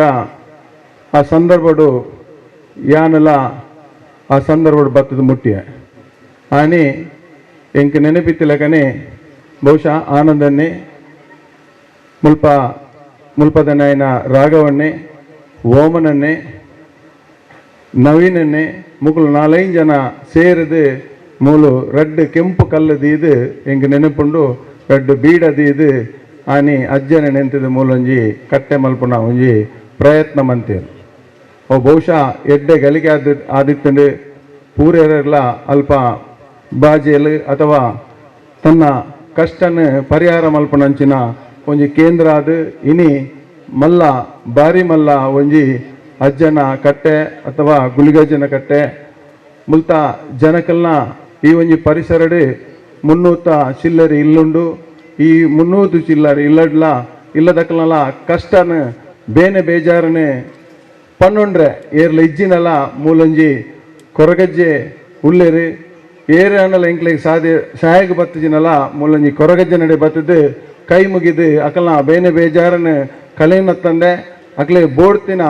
ಆ ಸಂದರ್ಭಡು ಯಾನೆಲ್ಲ ಆ ಸಂದರ್ಭಡು ಬತ್ತದ ಮುಟ್ಟಿಯ ಆನಿ ಎಂಕ್ ನೆನಪಿತ್ತಿಲಕನೆ ಬಹುಶಃ ಆನಂದನ್ನೇ ಮುಲ್ಪದನಾಯನ ರಾಘವನ್ನೇ ಓಮನನ್ನೇ ನವೀನನ್ನೇ ಮುಗುಲು 4-5 ಜನ ಸೇರಿದು ಮೂಲು ರಡ್ಡು ಕೆಂಪು ಕಲ್ಲು ದೀದು ಎಂಕ್ ನೆನಪುಂಡು ರಡ್ಡು ಬೀಡ ದೀದು ಆನಿ ಅಜ್ಜನ ನೆಂತಿದ ಮೂಲೊಂಜಿ ಕಟ್ಟೆ ಮಲ್ಪುನ ಒಂಜಿ ಪ್ರಯತ್ನ ಮಂತೇರು ಅವು ಬಹುಶಃ ಎಡ್ಡೆ ಗಲಿಗೆ ಆದಿತ್ತಂಡು ಪೂರೆಲ್ಲ ಅಲ್ಪ ಬಾಜೆಲು ಅಥವಾ ತನ್ನ ಕಷ್ಟನ ಪರಿಹಾರ ಮಲ್ಪನಂಚಿನ ಒಂಜಿ ಕೇಂದ್ರ ಅದು ಇನಿ ಮಲ್ಲ ಬಾರಿ ಮಲ್ಲ ಒಂಜಿ ಅಜ್ಜನ ಕಟ್ಟೆ ಅಥವಾ ಗುಳಿಗಜ್ಜನ ಕಟ್ಟೆ ಮುಲ್ತ ಜನಕಲ್ನ ಈ ಒಂಜಿ ಪರಿಸರಡ್ 300 ಚಿಲ್ಲರಿ ಇಲ್ಲುಂಡು ಈ 300 ಚಿಲ್ಲರಿ ಇಲ್ಲದಕ್ಕಲ್ಲ ಕಷ್ಟನ ಬೇನೆ ಬೇಜಾರನೆ ಪನ್ನೊಂಡ್ರೆ ಏರ್ಲ ಇಜ್ಜಿನಲ್ಲ ಮೂಲೊಂಜಿ ಕೊರಗಜ್ಜೆ ಉಲ್ಲೇರು ಏರು ಅನ್ನಲ್ಲ ಎಂಕ್ಲೆಗೆ ಸಹಾಯಕ ಬತ್ತಜಿನಲ್ಲ ಮೂಲೊಂಜಿ ಕೊರಗಜ್ಜೆ ನಡೆ ಬತ್ತದು ಕೈ ಮುಗಿದು ಅಕಲ್ನ ಬೇನೆ ಬೇಜಾರನ ಕಲೆಯನ್ನ ತಂದೆ ಅಕ್ಲೆ ಬೋಡ್ತಿನ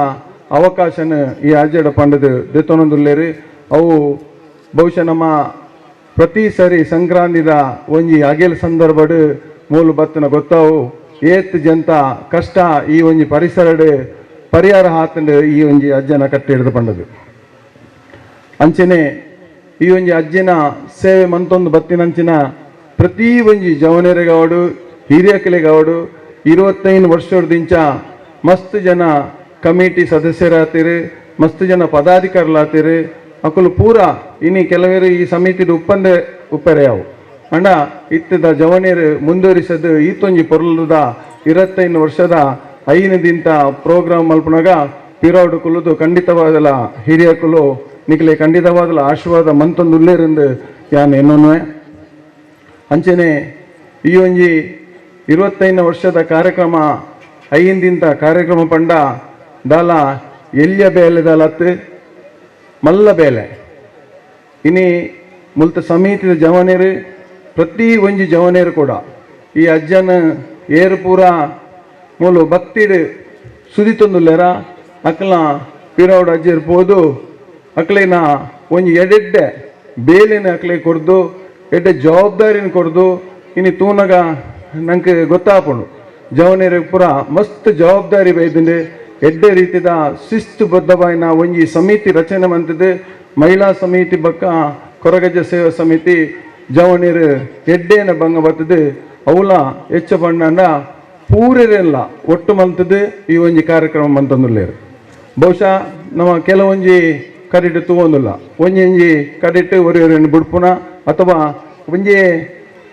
ಅವಕಾಶನ ಈ ಅಜ್ಜಡ ಪಂಡದು ದೆತ್ತೊನೊಂದುಲ್ಲೇರು ಅವು ಬಹುಶಃ ನಮ್ಮ ಪ್ರತಿ ಸರಿ ಸಂಕ್ರಾಂತಿದ ಒಂಜಿ ಅಗೆಲ್ ಸಂದರ್ಭಡ್ ಮೂಲು ಬತ್ತನ ಗೊತ್ತಾವು ಏತ್ ಜಂತ ಕಷ್ಟ ಈ ಒಂಜಿ ಪರಿಸರಡ್ ಪರಿಹಾರ ಹಾತಂಡು ಈ ಒಂಜಿ ಅಜ್ಜನ ಕಟ್ಟೆ ಹಿಡಿದು ಪಂಡದು ಅಂಚನೆ ಈ ಒಂಜಿ ಅಜ್ಜಿನ ಸೇವೆ ಮಂತೊಂದು ಬತ್ತಿನಂಚಿನ ಪ್ರತಿ ಒಂಜಿ ಜವನೇರೆಗವಡು ಹಿರಿಯಕಲೆಗವಡು 25 ವರ್ಷದಿಂಚ ಮಸ್ತ್ ಜನ ಕಮಿಟಿ ಸದಸ್ಯರಾತಿರು ಮಸ್ತ್ ಜನ ಪದಾಧಿಕಾರಿಲಾತಿರು ಅಕುಲು ಪೂರ ಇನಿ ಕೆಲವರು ಈ ಸಮಿತಿದ ಉಪ್ಪರೆಯಾವು ಅಂಡ ಇತ್ತದ ಜವನೇರು ಮುಂದುವರಿಸದು ಈತೊಂಜಿ ಪೊರ್ಲುದ 25 ವರ್ಷದ ಐನದಿಂತ ಪ್ರೋಗ್ರಾಮ್ ಮಲ್ಪನಾಗ ಪಿರೌಡು ಕುಲುದು ಖಂಡಿತವಾದಲ ಹಿರಿಯ ಕುಲು ನಿಖಲೆ ಖಂಡಿತವಾದಲ ಆಶೀರ್ವಾದ ಮಂತೊಂದು ಉಲ್ಲೇರೆಂದು ಯಾನ್ ಎನ್ನೊನ್ವೆ ಅಂಚನೆ ಈ ಒಂಜಿ 25 ವರ್ಷದ ಕಾರ್ಯಕ್ರಮ ಐಂದಿಂತ ಕಾರ್ಯಕ್ರಮ ಪಂಡ ದಾಲ ಎಲ್ಯ ಬೇಲೆದಲತ್ತು ಮಲ್ಲ ಬೇಲೆ ಇನಿ ಮುಲ್ತ ಸಮಿತಿದ ಜವನೇರು ಪ್ರತಿ ಒಂಜಿ ಜವನೇರು ಕೂಡ ಈ ಅಜ್ಜನ ಏರು ಪೂರ ಮೂಲು ಭಕ್ತಿಡ್ ಸುದಿತೊಂದುಲ್ಲೆರ ಅಕ್ಲ ಪಿರೌಡ್ ಅಜ್ಜ ಇರ್ಬೋದು ಅಕ್ಲೇನ ಒಂಜಿ ಎಡೆಡ್ಡೆ ಬೇಲಿನ ಅಕ್ಲೆ ಕೊಡ್ದು ಎಡ್ಡೆ ಜವಾಬ್ದಾರಿನ ಕೊಡ್ದು ಇನಿ ತೂನಗ ನಂಗೆ ಗೊತ್ತಾಪುಂಡು ಜವನೇರಿಗೆ ಪೂರ ಮಸ್ತ್ ಜವಾಬ್ದಾರಿ ಬೈದಿಂಡು ಎಡ್ಡೆ ರೀತಿದ ಶಿಸ್ತುಬದ್ಧವಾಯಿನ ಒಂಜಿ ಸಮಿತಿ ರಚನೆ ಮಂತದ್ದು ಮಹಿಳಾ ಸಮಿತಿ ಬಕ್ಕ ಕೊರಗಜ್ಜ ಸೇವಾ ಸಮಿತಿ ಜವನೇರು ಎಡ್ಡೆನ ಭಂಗ ಬರ್ತದೆ ಅವಲ ಹೆಚ್ಚ ಬಣ್ಣ ಪೂರೆಲ್ಲ ಒಟ್ಟು ಮಂತದ್ದು ಈ ಒಂಜಿ ಕಾರ್ಯಕ್ರಮ ಮಂತಂದುಲ್ಲೇರು ಬಹುಶಃ ನಮ್ಮ ಕೆಲವೊಂಜಿ ಕಡಿಟ್ ತೂವೊಂದುಲ್ಲ ಒಂಜಿ ಕಡಿಟ್ ಒರೆಯನ್ನು ಬಿಡ್ಪುನ ಅಥವಾ ಒಂಜಿ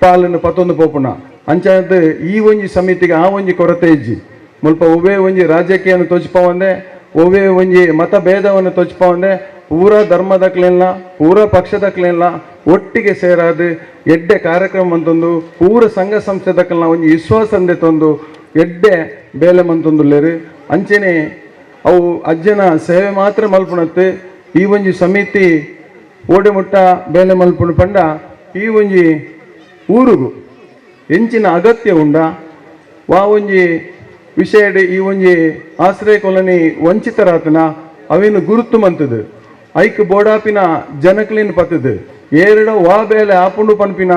ಪಾಲನ್ನು ಪತ್ತೊಂದು ಪೋಪುನ ಅಂಚಾದ ಈ ಒಂಜಿ ಸಮಿತಿಗೆ ಆ ಒಂಜಿ ಕೊರತೆ ಇಜ್ಜಿ ಮುಲ್ಪ ಒವೇ ಒಂಜಿ ರಾಜಕೀಯವನ್ನು ತೋಚಿಪವಂದೆ ಒವೇ ಒಂಜಿ ಮತ ಭೇದವನ್ನು ತೋಚಿಪವಂದೆ ಪೂರ ಧರ್ಮದಕ್ಲೆಲ್ಲ ಪೂರ ಪಕ್ಷದಕ್ಲೆಲ್ಲ ಒಟ್ಟಿಗೆ ಸೇರಾದು ಎಡ್ಡೆ ಕಾರ್ಯಕ್ರಮ ಅಂತಂದು ಪೂರ ಸಂಘ ಸಂಸ್ಥೆದಕ್ಕೆಲ್ಲ ಒಂಜಿ ವಿಶ್ವಾಸಂದೆ ತಂದು ಎಡ್ಡೆ ಬೇಲೆ ಮಂತೊಂದುಲ್ಲೇರು ಅಂಚನೆ ಅವು ಅಜ್ಜನ ಸೇವೆ ಮಾತ್ರ ಮಲ್ಪುಣತ್ತು ಈ ಒಂಜಿ ಸಮಿತಿ ಓಡೆಮುಟ್ಟ ಬೇಲೆ ಮಲ್ಪುಣ ಪಂಡ ಈ ಒಂಜಿ ಊರುಗು ಎಂಚಿನ ಅಗತ್ಯ ಉಂಡ ವಾ ಒಂಜಿ ವಿಷಯಡ್ ಈ ಒಂಜಿ ಆಶ್ರಯ ಕಾಲೋನಿ ವಂಚಿತರಾತನ ಅವೇನು ಗುರುತು ಮಂತದು ಐಕ್ ಬೋಡಾಪಿನ ಜನಕ್ಲಿನ್ ಪತ್ತದು ಏರಡ ವಾ ಬೇಲೆ ಆಪುಂಡು ಪನ್ಪಿನ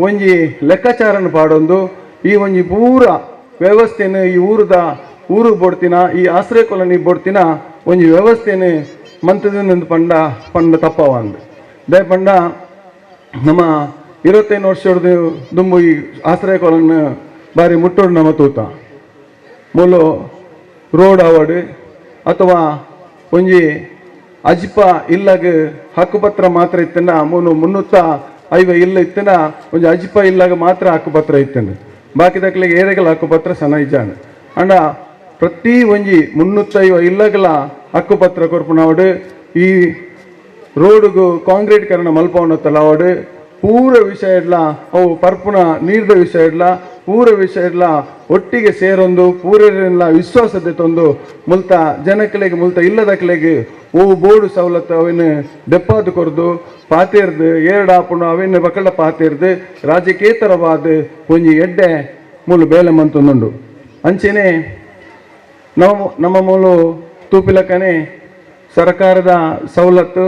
ಒಂಜಿ ಲೆಕ್ಕಾಚಾರನ ಪಾಡೊಂದು ಈ ಒಂಜಿ ಪೂರ ವ್ಯವಸ್ಥೆನ ಈ ಊರು ಬೋಡ್ತಿನ ಈ ಆಶ್ರಯ ಕಾಲೋನಿ ಬೋಡ್ತಿನ ಒಂಜಿ ವ್ಯವಸ್ಥೆನ ಮಂತದ ಪಂಡ ತಪ್ಪವಂದು ದೇ ಪಂಡ ನಮ್ಮ 25 ವರ್ಷದ ದುಂಬು ಈ ಆಶ್ರಯ ಕಾಲೋನಿ ಬಾರಿ ಮುಟ್ಟೋಡು ನಮ್ಮ ತೂತ ಮೂಲು ರೋಡ್ ಆವಡ್ ಅಥವಾ ಒಂಜಿ ಅಜ್ಪ ಇಲ್ಲಾಗ ಹಕ್ಕುಪತ್ರ ಮಾತ್ರ ಇತ್ತನ ಮುನ್ನೂತ್ತ 5 ಇಲ್ಲ ಇತ್ತನ ಒಂಜಿ ಅಜ್ಪ ಇಲ್ಲಾಗ ಮಾತ್ರ ಹಕ್ಕುಪತ್ರ ಇತ್ತನ ಬಾಕಿ ದಕ್ಲಿಗೆ ಏರೆಗಲ ಹಕ್ಕುಪತ್ರ ಸನ ಇಜಾನ ಅಂಡ ಪ್ರತಿ ಒಂಜಿ 305 ಇಲ್ಲಗಲ ಹಕ್ಕುಪತ್ರ ಕೊರ್ಪುನವಡು ಈ ರೋಡ್ಗು ಕಾಂಕ್ರೀಟ್ಕರಣ ಮಲ್ಪವನ್ನತ್ತಲ್ಲ ಅವಡು ಪೂರ ವಿಷಯ ಇಡ್ಲ ಅವು ಪರ್ಪುನ ನೀರ್ದ ವಿಷಯ ಇಡ್ಲ ಪೂರ ವಿಷಯ ಇಡ್ಲ ಒಟ್ಟಿಗೆ ಸೇರೊಂದು ಪೂರೆಲ್ಲ ವಿಶ್ವಾಸತೆ ತಂದು ಮುಲ್ತ ಜನಕ್ಲೆಗೆ ಮುಲ್ತ ಇಲ್ಲದಕ್ಲೆಗೆ ಓ ಬೋರ್ಡು ಸವಲತ್ತು ಅವೇನು ದೆಪ್ಪಾದು ಕೊರ್ದು ಪಾತೇರ್ದು ಏರಡು ಆಪುಣ ಅವೇನು ಬಕಳ ಪಾತೇರ್ದು ರಾಜಕೇತರವಾದ ಒಂಜಿ ಎಡ್ಡೆ ಮೂಲು ಬೇಲೆ ಮಂತೊಂದುಂಡು ಅಂಚೆನೆ ನಮ್ಮ ಮೂಲು ತೂಪಿಲಕ್ಕನೆ ಸರ್ಕಾರದ ಸವಲತ್ತು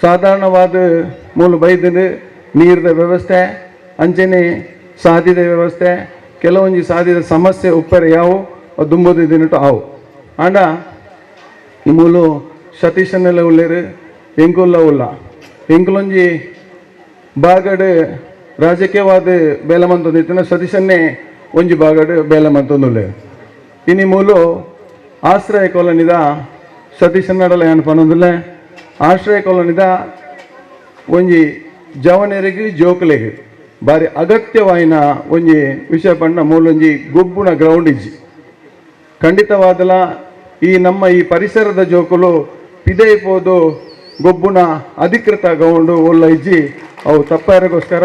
ಸಾಧಾರಣವಾದ ಮೂಲು ಬೈದದು ನೀರಿನ ವ್ಯವಸ್ಥೆ ಅಂಚೆನೆ ಸಾಧಿದ ವ್ಯವಸ್ಥೆ ಕೆಲವೊಂಜಿ ಸಾಧಿದ ಸಮಸ್ಯೆ ಉಪ್ಪರೆ ಯಾವು ದುಂಬುದು ದಿನಟು ಆವು ಆಂಡ ಈ ಮೂಲು ಸತೀಶನ್ನೆಲ್ಲ ಉಳ್ಳೇರು ಎಂಕುಲ್ಲ ಉಲ್ಲ ಎಂಕುಲೊಂಜಿ ಬಾಗಡ್ ರಾಜಕೀಯವಾದ ಬೇಲೆ ಮಂತೊಂದಿತ್ತಿನ ಸತೀಶನ್ನೇ ಒಂಜಿ ಬಾಗಡ್ ಬೇಲೆ ಮಂತೊಂದುಲ್ಲೇರು ಇನಿ ಮೂಲು ಆಶ್ರಯ ಕಾಲೋನಿದ ಸತೀಶನ್ನಡಲ ಏನು ಪನ್ನೊಂದಿಲ್ಲ ಆಶ್ರಯ ಕಾಲೋನಿದ ಒಂಜಿ ಜವನೆರಿಗೆ ಜೋಕಲೆಗೆ ಬಾರಿ ಅಗತ್ಯವಾಯಿನ ಒಂಜಿ ವಿಷಯ ಪಂಡ ಮೂಲೊಂಜಿ ಗೊಬ್ಬುನ ಗ್ರೌಂಡ್ ಇಜ್ಜಿ ಖಂಡಿತವಾದಲ ಈ ನಮ್ಮ ಈ ಪರಿಸರದ ಜೋಕುಲು ಪಿದೈಪೋದು ಗೊಬ್ಬುನ ಅಧಿಕೃತ ಗ್ರೌಂಡು ಒಲ್ಲ ಇಜ್ಜಿ ಅವು ತಪ್ಪಾರಿಗೋಸ್ಕರ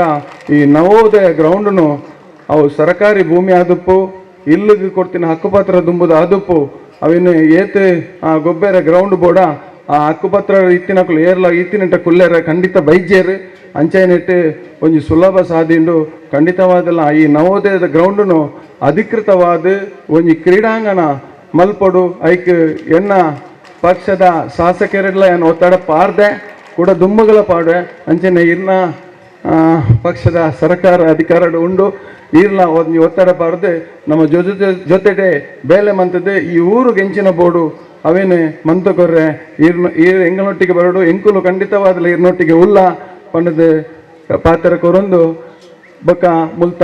ಈ ನವೋದಯ ಗ್ರೌಂಡ್ನು ಅವು ಸರ್ಕಾರಿ ಭೂಮಿ ಆದುಪ್ಪು ಇಲ್ಲಿಗೆ ಕೊಡ್ತಿನ ಹಕ್ಕುಪತ್ರ ದುಂಬುದು ಆದುಪ್ಪು ಅವೇನು ಏತ್ ಆ ಗೊಬ್ಬರ ಗ್ರೌಂಡ್ ಬೋಡ ಆ ಹಕ್ಕುಪತ್ರ ಇತ್ತಿನಕುಲು ಏರ್ಲ ಇತ್ತಿನಿಟ್ಟ ಕುಲ್ಲೇರ ಖಂಡಿತ ಬೈಜೇರು ಅಂಚೆನಿಟ್ಟು ಒಂಜಿ ಸುಲಭ ಸಾದಿಂಡು ಖಂಡಿತವಾದಲ್ಲ ಈ ನವೋದಯದ ಗ್ರೌಂಡ್ನು ಅಧಿಕೃತವಾದ ಒಂಜಿ ಕ್ರೀಡಾಂಗಣ ಮಲ್ಪಡು ಐಕ್ ಎನ್ನ ಪಕ್ಷದ ಶಾಸಕರೆಲ್ಲ ಏನು ಒತ್ತಡ ಪಾರ್ದೆ ಕೂಡ ದುಮ್ಮಗಳ ಪಾಡೆ ಅಂಚೆನೆ ಇರ್ನ ಪಕ್ಷದ ಸರ್ಕಾರ ಅಧಿಕಾರ ಉಂಡು ಇರ್ಲ ಒಂದು ಒತ್ತಡ ಪಾರ್ದೆ ನಮ್ಮ ಜೊತೆಡೆ ಬೇಲೆ ಮಂತದ್ದು ಈ ಊರು ಗೆಂಚಿನ ಬೋರ್ಡು ಅವೇನು ಮಂತಕೊರ್ರೆ ಎಂಗಳೊಟ್ಟಿಗೆ ಬರಡು ಎಂಕುಲು ಖಂಡಿತವಾದಲ್ಲ ಇರ್ನೊಟ್ಟಿಗೆ ಉಲ್ಲ ಪಂಡದ ಪಾತ್ರ ಕೊರೊಂದು ಬೊಕ್ಕ ಮುಲ್ತ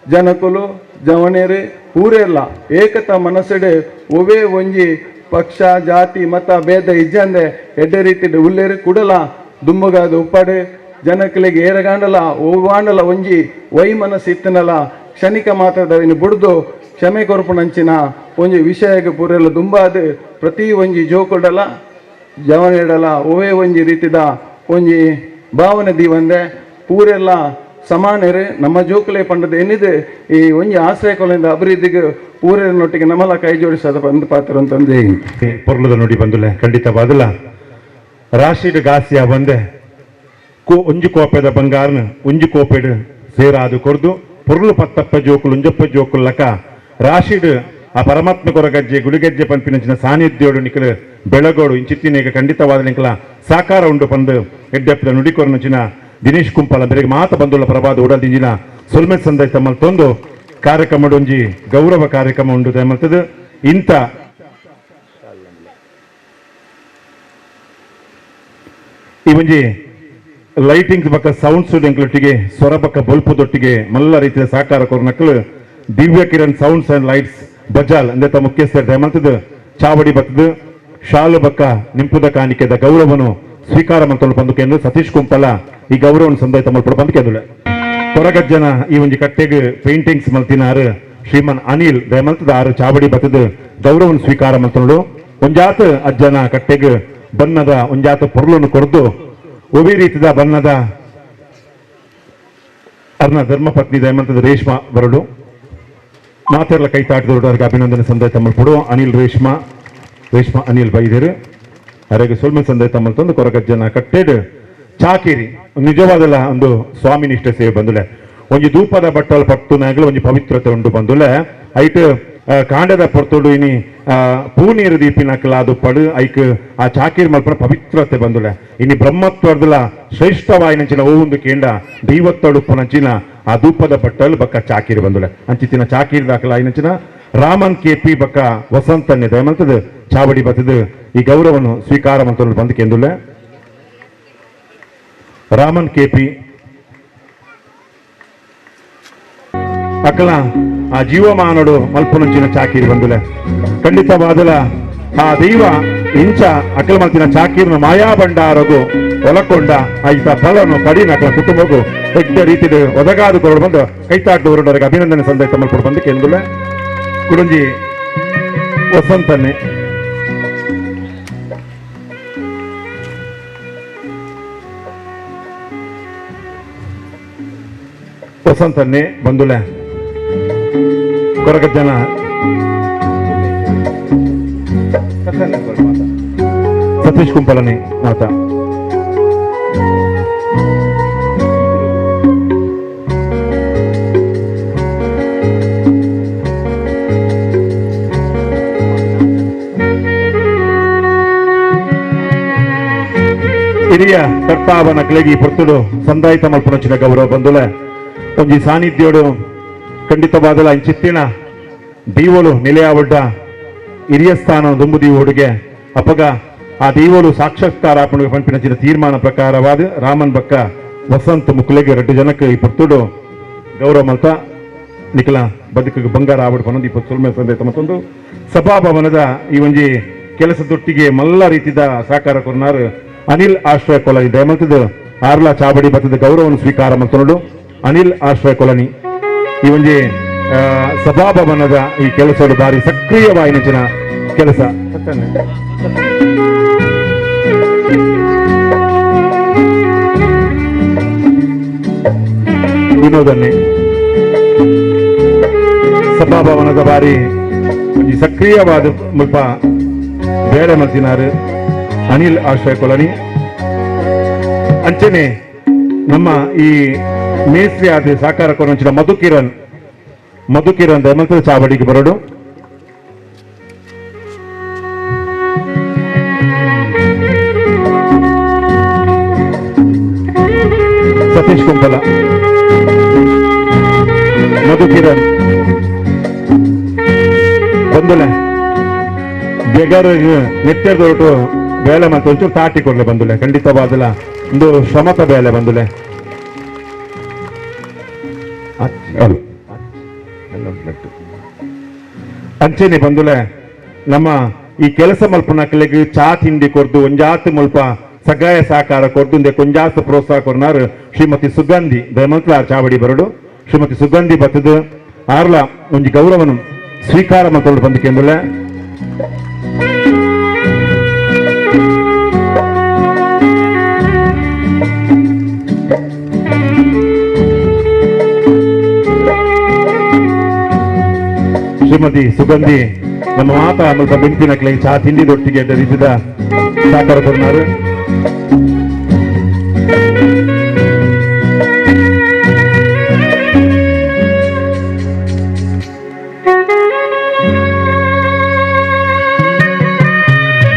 ಜನಕುಲು ಜವನೇರು ಪೂರೆಲ್ಲ ಏಕತಾ ಮನಸ್ಸಡೆ ಒವೇ ಒಂಜಿ ಪಕ್ಷ ಜಾತಿ ಮತ ಭೇದ ಇಜ್ಜಂದೆ ಎಡ್ಡೆ ರೀತಿ ಉಲ್ಲೇರು ಕುಡಲ ದುಮ್ಮಗಾದ ಉಪ್ಪಾಡು ಜನಕಲಿಗೆ ಏರಗಾಂಡಲ ಓವಾಂಡಲ ಒಂಜಿ ವೈ ಮನಸ್ಸು ಇತ್ತನಲ್ಲ ಕ್ಷಣಿಕ ಮಾತ್ರದವಿನ ಬುಡ್ದು ಕ್ಷಮೆ ಕೊರ್ಪುನಂಚಿನ ಒಂಜಿ ವಿಷಯಕ್ಕೆ ಪೂರೆಲ್ಲ ದುಂಬಾದ ಪ್ರತಿ ಒಂಜಿ ಜೋಕೊಡಲ ಜವನೇಡಲ ಒವೇ ಒಂಜಿ ರೀತಿದ ಒಂಜಿ ಭಾವನೆ ದೀವಂದೆ ಪೂರೆಲ್ಲ ಸಮಾನರು ನಮ್ಮ ಜೋಕುಲೆ ಪಂಡದ ಏನಿದೆ ಈ ಒಂಜಿ ಆಶ್ರಯ ಕಾಲೋನಿದ ಅಭಿವೃದ್ಧಿಗೆ ಪೂರನೊಟ್ಟಿಗೆ ನಮ್ಮಲ್ಲ ಕೈ ಜೋಡಿಸದ ಬಂದು ಪಾತ್ರ ಅಂತಂದು ಪೊರ್ಲದ ನೋಡಿ ಬಂದುಲೆ ಖಂಡಿತವಾದಲ್ಲ ರಾಶಿಡ್ ಗಾಸಿಯ ಬಂದೆ ಒಂಜಿ ಕೋಪೆದ ಬಂಗಾರನ ಒಂಜಿ ಕೋಪೆಡ್ ಸೇರಾದು ಕೊರ್ದು ಪೊರ್ಲು ಪತ್ತಪ್ಪ ಜೋಕುಲು ಉಂಜಪ್ಪ ಜೋಕುಲು ಲಕ ರಾಶಿಡ್ ಆ ಪರಮಾತ್ಮ ಕೊರಗಜ್ಜೆ ಗುಡಿಗಜ್ಜೆ ಪಂಪಿನಂಚಿನ ಸಾನ್ನಿಧ್ಯೋಡು ನಿಖಲು ಬೆಳಗೋಡು ಇಂಚಿತ್ತಿನೇಗ ಖಂಡಿತವಾದ ನಿಖಲ ಸಾಕಾರ ಉಂಡು ಪಂದು ಎಡ್ಡೆಪ್ಪದ ನುಡಿಕೊರನಂಚಿನ ದಿನೇಶ್ ಕುಂಪಲ ಬೆರೆಗೆ ಮಾತ ಬಂದುಳ್ಳ ಪ್ರಭಾದ ಉಡಲ್ದಿಂಜಿನ ಸೊಲ್ಮೆ ಸಂದೇಶ ತಮ್ಮಲ್ಲಿ ತಂದು ಕಾರ್ಯಕ್ರಮ ಒಂಜಿ ಗೌರವ ಕಾರ್ಯಕ್ರಮ ಉಂಡು ತಮ್ಮಲ್ತದು ಇಂಥ ಈ ಒಂಜಿ ಲೈಟಿಂಗ್ಸ್ ಬಕ್ಕ ಸೌಂಡ್ಸ್ ಎಂಕ್ಲೊಟ್ಟಿಗೆ ಸ್ವರ ಬಕ್ಕ ಬಲ್ಪದೊಟ್ಟಿಗೆ ಮಲ್ಲ ರೀತಿಯ ಸಹಕಾರ ಕೊರನಕ್ಕಲು Divya Kiran sounds and lights Bajal ಅಂದೇತ ಮುಖ್ಯಸ್ಥರು ದಯಮಂತದ್ದು ಚಾವಡಿ ಬತ್ತದು ಶಾಲು ಬಕ್ಕ ನಿಂಪುದ ಕಾಣಿಕೆದ ಗೌರವನು ಸ್ವೀಕಾರ ಮಂತಲು ಪಂದುಕೆಂದು ಸತೀಶ್ ಕುಂಪಲ ಈ ಗೌರವವನ್ನು ಸಂದೈತ ಮಲ್ಪಡ ಪಂದುಕೆಂದುಲೆ ಕೊರಗಜ್ಜನ ಈ ಒಂಜಿ ಕಟ್ಟೆಗೆ ಪೇಂಟಿಂಗ್ಸ್ ಮಲ್ತಿನಾರು ಶ್ರೀಮನ್ ಅನಿಲ್ ದಯಮಂತದ ಆರು ಚಾವಡಿ ಬತ್ತದು ಗೌರವವನ್ನು ಸ್ವೀಕಾರ ಮಂತಲು ಒಂಜಾತ ಅಜ್ಜನ ಕಟ್ಟೆಗೆ ಬಣ್ಣದ ಒಂಜಾತ ಪೊರ್ಲನ್ನು ಕೊರ್ದು ಒವಿ ರೀತಿದ ಬಣ್ಣದ ಅರ್ನ ಧರ್ಮಪತ್ನಿ ದಯಮಂತದ ರೇಷ್ಮಾ ಬರಡು ಮಾತೆಲ್ಲ ಕೈ ತಾಟದೊಡು ಅವ್ರಿಗೆ ಅಭಿನಂದನೆ ಸಂದೇಶ ಮಲ್ಪಡು ಅನಿಲ್ ರೇಷ್ಮಾ ಅನಿಲ್ ಬೈದೇರು ಅವರಿಗೆ ಸೊಲ್ಮೆ ಸಂದೇಶ ಮಲ್ತೊಂದು ಕೊರಗಜ್ಜನ ಕಟ್ಟೆಡ್ ಚಾಕಿರಿ ನಿಜವಾದಲ್ಲ ಒಂದು ಸ್ವಾಮಿ ನಿಷ್ಠೆ ಸೇವೆ ಬಂದುಲೆ ಒಂಜಿ ಧೂಪದ ಬಟ್ಟಲು ಪಟ್ಟು ನಾಗಲು ಒಂಜಿ ಪವಿತ್ರತೆ ಉಂಡು ಬಂದುಲೆ ಐಟ್ ಕಾಂಡದ ಪೊರ್ತೋಡು ಇನಿ ಪೂನೀರು ದೀಪಿನಕಲ ಅದು ಪಡು ಐಕ್ ಆ ಚಾಕೀರ್ ಮಲ್ಪನ ಪವಿತ್ರತೆ ಬಂದುಲೆ ಇನಿ ಬ್ರಹ್ಮತ್ವರ್ದಲ ಶ್ರೇಷ್ಠವಾಯಿನಂಚಿನ ಓಂದು ಕೇಂಡ ದೈವತ್ತೊಡುಪ್ಪುನಂಚಿನ ಆ ಧೂಪದ ಪಟ್ಟಲು ಬಕ್ಕ ಚಾಕೀರ್ ಬಂದುಲೆ ಅಂಚಿತ್ತಿನ ಚಾಕೀರ್ ದಾಖಲ ಆಯ್ನಂಚಿನ ರಾಮನ್ ಕೆಪಿ ಬಕ್ಕ ವಸಂತನ್ನೇ ದಯಮಂತದ ಚಾವಡಿ ಬತ್ತದ ಈ ಗೌರವವನ್ನು ಸ್ವೀಕಾರ ಮಂತರು ಬಂದಕೆಂದುಲೆ ರಾಮನ್ ಕೆಪಿ ಅಕಲ ಆ ಜೀವಮಾನೋಡು ಮಲ್ಪುನಂಚಿನ ಚಾಕೀರ್ ಬಂದುಲೆ ಖಂಡಿತವಾದಲ ಆ ದೈವ ಇಂಚ ಅಕಲ ಮಲ್ತಿನ ಚಾಕೀರ್ನ ಮಾಯಾ ಭಂಡಾರಗು ಒಲಕೊಂಡ ಐತ ಫಲವನ್ನು ಪಡಿನ ಅಕಲ ಕುಟುಂಬಗೂ ದೊಡ್ಡ ರೀತಿಯ ಒದಗಾದು ಕೊರಡು ಬಂದು ಕೈತಾಟದವರವರಿಗೆ ಅಭಿನಂದನೆ ಸಂದೇಶ ಮಲ್ಪಡು ಬಂದಕ್ಕೆ ಎಂದುಲೆ ಕುಡುಂಜಿ ವಸಂತನ್ನೇ ವಸಂತನ್ನೇ ಬಂದುಲೆ ಕೊರಗ ಜನ ಸತೀಶ್ ಕುಂಪಲನಿ ಮಾತ ಹಿರಿಯ ಕರ್ತಾವನ ಕೆಳಗಿ ಪೊರ್ತುಡು ಸಂದಾಯಿತ ಮಲ್ಪುನಂಚಿನ ಗೌರವ ಬಂದುಲೆ ಒಂಜಿ ಸಾನ್ನಿಧ್ಯೋಡು ಖಂಡಿತವಾದಲ ಇಂಚಿತ್ತಿನ ದೀವಲು ನಿಲೆಯಾವಡ್ಡ ಹಿರಿಯ ಸ್ಥಾನ ದುಂಬುದಿ ಹುಡುಗೆ ಅಪಗ ಆ ದೀವಲು ಸಾಕ್ಷಾತ್ಕಾರ ಪಂಪಿನ ತೀರ್ಮಾನ ಪ್ರಕಾರವಾದ ರಾಮನ್ ಬಕ್ಕ ವಸಂತ ಮುಕ್ಲೆಗೆ 2 ಜನಕ್ಕೆ ಈ ಪೊರ್ತುಡು ಗೌರವ ಮಲ್ತ ನಿಖಲ ಬದುಕಿಗೆ ಬಂಗಾರ ಆವಡ್ ಪನೊಂದು 20 ಸುಲ್ಮೆ ಸಂದೇಶ ಮತ್ತೊಂದು ಸಭಾಭವನದ ಈ ಒಂಜಿ ಕೆಲಸದೊಟ್ಟಿಗೆ ಮಲ್ಲ ರೀತಿಯ ಸಹಕಾರ ಕೊರ್ನಾರು ಅನಿಲ್ ಆಶ್ರಯ ಕೊಲನಿ ದಯಮಂತದ ಆರ್ಲ ಚಾಬಡಿ ಬತ್ತದ ಗೌರವವನ್ನು ಸ್ವೀಕಾರ ಮಲ್ತನೋಡು ಅನಿಲ್ ಆಶ್ರಯ ಕೊಲನಿ ಈ ಒಂಜಿ ಸಭಾಭವನದ ಈ ಕೆಲಸಗಳು ಬಾರಿ ಸಕ್ರಿಯವಾಯಿನ ಕೆಲಸ ವಿನೋದನ್ನೇ ಸಭಾಭವನದ ಬಾರಿ ಒಂಜಿ ಸಕ್ರಿಯವಾದ ಮುಲ್ಪ ಬೇಳೆ ಮಲ್ತಿನಾರು ಅನಿಲ್ ಆಶ್ರಯ ಕೊಲನಿ ಅಂಚನೆ ನಮ್ಮ ಈ ಮೇಸ್ತ್ರಿ ಆದ ಸಾಕಾರ ಕೊರಂಚಿನ ಮಧುಕಿರಣ್ ದಯಮಂತದ ಚಾವಡಿಗೆ ಬರೋಡು ಸತೀಶ್ ಕುಂಪಲ ಮಧುಕಿರಣ್ ಬಂದುಲೆ ಬೆಗರ್ ನೆತ್ತೆದೊರಟು ಬೇಳೆ ಮತ್ತು ಒಂಚೂರು ತಾಟಿ ಕೊಡ್ಲೆ ಬಂದುಲೆ ಖಂಡಿತವಾದಲ್ಲ ಒಂದು ಶ್ರಮತ ಬೇಳೆ ಬಂದುಲೆ ಅಂಚೆನೆ ಬಂದುಲೆ ನಮ್ಮ ಈ ಕೆಲಸ ಮಲ್ಪನಕ್ಲೆಗ್ ಚಾ ತಿಂಡಿ ಕೊರ್ದು ಒಂಜಾತ್ ಮುಲ್ಪ ಸಗಾಯ ಸಹಕಾರ ಕೊರ್ದು ಕೊಂಜಾತ್ ಪ್ರೋತ್ಸಾಹ ಕೊರ್ನಾರು ಶ್ರೀಮತಿ ಸುಗಂಧಿ ದಯಮಂತ್ಲ ಚಾವಡಿ ಬರಡು ಶ್ರೀಮತಿ ಸುಗಂಧಿ ಬತ್ತದ ಆರ್ಲ ಒಂಜಿ ಗೌರವನು ಸ್ವೀಕಾರ ಮಲ್ತೊಂಡು ಬಂದಕೆಂದುಲೆ ಶ್ರೀಮತಿ ಸುಗಂಧಿ ನಮ್ಮ ಮಾತ ಸ್ವಲ್ಪ ಬೆಂಪಿನ ಕ್ಲೈ ಚಾ ತಿಂಡಿದೊಟ್ಟಿಗೆ ರೀತಿಯ ಸಹಕಾರ ಕೊಡ್ನಾರು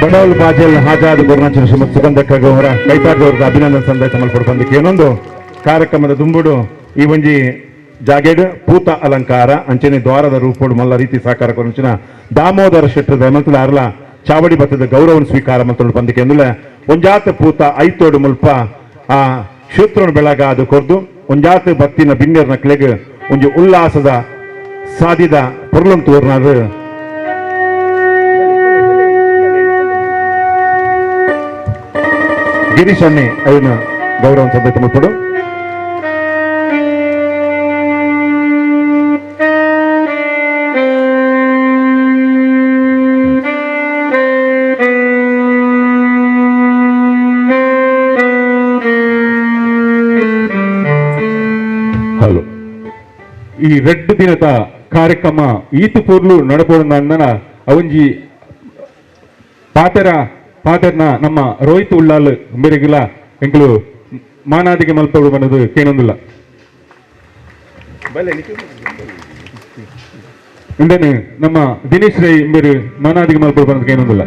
ಬಡವಲ್ ಬಾಜಲ್ ಹಾಜಾದ ಗುರುನಾಚನ ಶ್ರೀಮತಿ ಸುಗಂಧಕ್ಕ ಗೌರ ಕೈತಾರ್ದವ್ರದ ಅಭಿನಂದನೆ ಸಂದೇಶ ಮಲ್ಪಡು ಬಂದಕ್ಕೆ ಏನೊಂದು ಕಾರ್ಯಕ್ರಮದ ದುಂಬುಡು ಈ ಒಂಜಿ ಜಾಗೇಡ್ ಪೂತ ಅಲಂಕಾರ ಅಂಚನೆ ದ್ವಾರದ ರೂಪೋಡು ಮಲ್ಲ ರೀತಿ ಸಹಕಾರ ಕೊರಂಚಿನ ದಾಮೋದರ ಶೆಟ್ಟರ್ ದಯಮಂತದ ಅರ್ಲ ಚಾವಡಿ ಬತ್ತದ ಗೌರವನ ಸ್ವೀಕಾರ ಮಂತೊಂಡು ಬಂದಕ್ಕೆ ಅಂದ್ರೆ ಒಂಜಾತ ಪೂತ ಐತೋಡು ಮುಲ್ಪ ಆ ಕ್ಷೇತ್ರವನ್ನು ಬೆಳಗಾದು ಕೊರ್ದು ಒಂಜಾತ ಬತ್ತಿನ ಬಿನ್ನೆರ್ನ ಕ್ಲೆಗ್ ಒಂಜಿ ಉಲ್ಲಾಸದ ಸಾಧಿದ ಪೊರ್ಲಂ ತೋರ್ನಾರು ಗಿರೀಶ್ ಅನ್ನೆ ಅದನ್ನ ಗೌರವ ಸಂದೇಶ ಮಲ್ಪಡು ಈ 2 ದಿನದ ಕಾರ್ಯಕ್ರಮ ಈತು ಪೂರ್ಲು ನಡಪೋದಂದನ ಅವಂಜಿ ಪಾತೆರ್ನ ನಮ್ಮ ರೋಹಿತ್ ಉಳ್ಳಾಲ್ ಮೇರೆಗಿಲ ಎಂಕಲು ಮಾನಾದಿಗೆ ಮಲ್ಪಡು ಬನ್ನದು ಕೇನೊಂದಿಲ್ಲ ಇಂದೇನೆ ನಮ್ಮ ದಿನೇಶ್ ರೈ ಬೇರೆ ಮಾನಾದಿಗೆ ಮಲ್ಪಡ್ಬಂದಕ್ಕೆ ಏನೊಂದಿಲ್ಲ.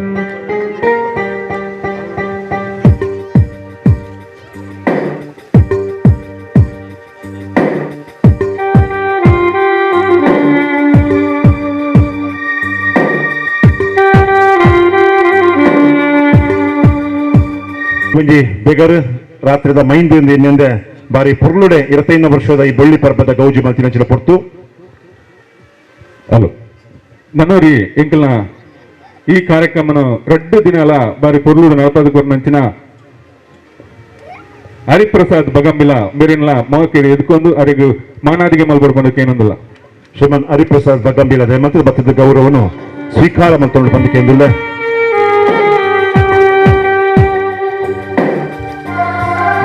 ಮುಂಜಿ ಬೇಗರ್ ರಾತ್ರಿದ ಮೈಂದಿಂದ ಇನ್ನೊಂದೆ ಬಾರಿ ಪುರ್ಲುಡೆ 25 ವರ್ಷದ ಈ ಬಳ್ಳಿ ಪರ್ಬದ ಗೌಜಿ ಮಲ್ತಿನಂಚಿನ ಪೊರ್ತು ಹಲೋ ನನ್ನೋರಿ ಎಂಕಲ್ನ ಈ ಕಾರ್ಯಕ್ರಮನ 2 ದಿನಾಲ ಬಾರಿ ಪೊರ್ಲುಡು ನಡಪದಕ್ಕೆ ನಂಚಿನ ಹರಿಪ್ರಸಾದ್ ಬಗಂಬಿಲ ಮೇರಿನ ಮೋಕೇರಿ ಎದ್ಕೊಂಡು ಅವರಿಗೆ ಮಾನಾದಿಗೆ ಮಲ್ಪಡ್ಕೊಂಡಕ್ಕೆ ಏನೊಂದಿಲ್ಲ. ಶ್ರೀಮನ್ ಹರಿಪ್ರಸಾದ್ ಬಗಂಬಿಲ ಮತ್ತು ಭತ್ತದ ಗೌರವವನ್ನು ಸ್ವೀಕಾರ ಮಾಡ್ಕೊಂಡು ಬಂದಕ್ಕೆ ಎಂದಿಲ್ಲ.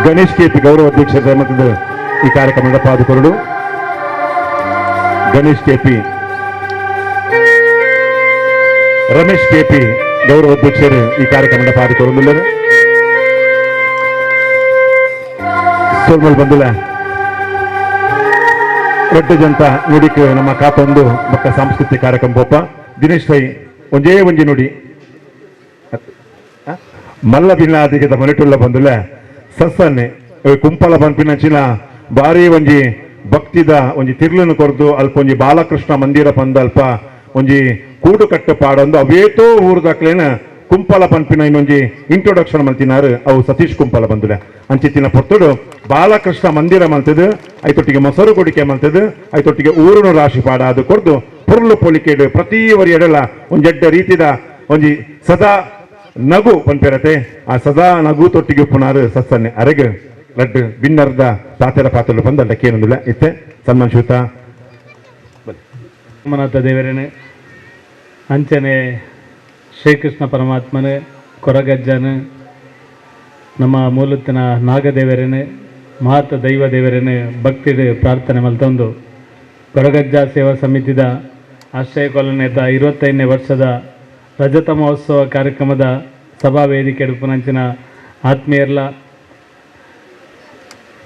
ಗಣೇಶ್ ಕೆಪಿ ಗೌರವ ಅಧ್ಯಕ್ಷರ ಮತ್ತದ ಈ ಕಾರ್ಯಕ್ರಮದ ಪಾದಕರುಡು ಗಣೇಶ್ ಕೆಪಿ, ರಮೇಶ್ ಕೆಪಿ ಗೌರವ ಅಧ್ಯಕ್ಷರು ಈ ಕಾರ್ಯಕ್ರಮದ ಪಾದಕರುಲ್ಲ. ಸೋಲ್ಮಲ್ ಬಂದಿಲ್ಲ ಒಟ್ಟು ಜನತ ನುಡಿಕ್ ನಮ್ಮ ಕಾತೊಂದು ಮಕ್ಕ ಸಾಂಸ್ಕೃತಿಕ ಕಾರ್ಯಕ್ರಮ ಪೋಪ ದಿನೇಶ್ ರೈ ಒಂಜೇ ಒಂಜಿ ನುಡಿ ಮಲ್ಲ ಬಿನ್ನಾದಿಗೆ ಮನೆಟುಲ್ಲ ಬಂದಿಲ್ಲ ಸಸ್ಸನ್ನೆ ಕುಂಪಲ ಪಂಪಿನಂಚಿನ ಬಾರಿ ಒಂಜಿ ಭಕ್ತಿದ ಒಂಜಿ ತಿರ್ಲನ್ನು ಕೊರ್ದು ಅಲ್ಪ ಒಂಜಿ ಬಾಲಕೃಷ್ಣ ಮಂದಿರ ಪಂದ ಅಲ್ಪ ಒಂಜಿ ಕೂಡು ಕಟ್ಟು ಪಾಡೊಂದು ಅವೇತೋ ಊರ್ದಾಕ್ಲೇನ ಕುಂಪಲ ಪಂಪಿನ ಇನ್ನೊಂಜಿ ಇಂಟ್ರೊಡಕ್ಷನ್ ಮಲ್ತಿನಾರು ಅವು ಸತೀಶ್ ಕುಂಪಲ ಬಂದುಲೆ ಅಂಚಿತ್ತಿನ ಪೊರ್ತುಡು ಬಾಲಕೃಷ್ಣ ಮಂದಿರ ಮಲ್ತದು ಐತೊಟ್ಟಿಗೆ ಮೊಸರು ಕೊಡಿಕೆ ಮಲ್ತದು ಐತೊಟ್ಟಿಗೆ ಊರುನು ರಾಶಿ ಪಾಡ ಅದು ಕೊರ್ದು ಪುರ್ಲು ಪೊಲಿಕೆಡು ಪ್ರತಿ ವರಿ ಎಡಲ ಒಂಜೆಡ್ಡ ರೀತಿದ ಒಂಜಿ ಸದಾ ನಗು ಪಂಪಿರತೆ ಆ ಸದಾ ನಗು ತೊಟ್ಟಿಗೆ ಪುನಾರು ಸಸ್ಸನ್ನೆ ಅರೆಗೆ ಲಡ್ ಬಿನ್ನರ್ದ ತಾತೆರ ಪಾತ್ರಲು ಬಂದಲ್ಲ ಕೇನೊಂದಿಲ್ಲ ಇತ್ತೆ ಸನ್ಮಾನ್ಶೂತ ಸೋಮನಾಥ ದೇವರೇನೆ ಅಂಚನೆ ಶ್ರೀಕೃಷ್ಣ ಪರಮಾತ್ಮನೆ ಕೊರಗಜ್ಜನ ನಮ್ಮ ಮೂಲತ್ತಿನ ನಾಗದೇವರೇನೆ ಮಹಾತ ದೈವ ದೇವರೇನೆ ಭಕ್ತಿ ಪ್ರಾರ್ಥನೆ ಮಲ್ತೊಂದು ಕೊರಗಜ್ಜ ಸೇವಾ ಸಮಿತಿದ ಆಶ್ರಯ ಕಾಲೋನಿಯದ 25ನೇ ವರ್ಷದ ರಜತ ಮಹೋತ್ಸವ ಕಾರ್ಯಕ್ರಮದ ಸಭಾ ವೇದಿಕೆ ಉಪನಂಚಿನ ಆತ್ಮೀಯರ್ಲ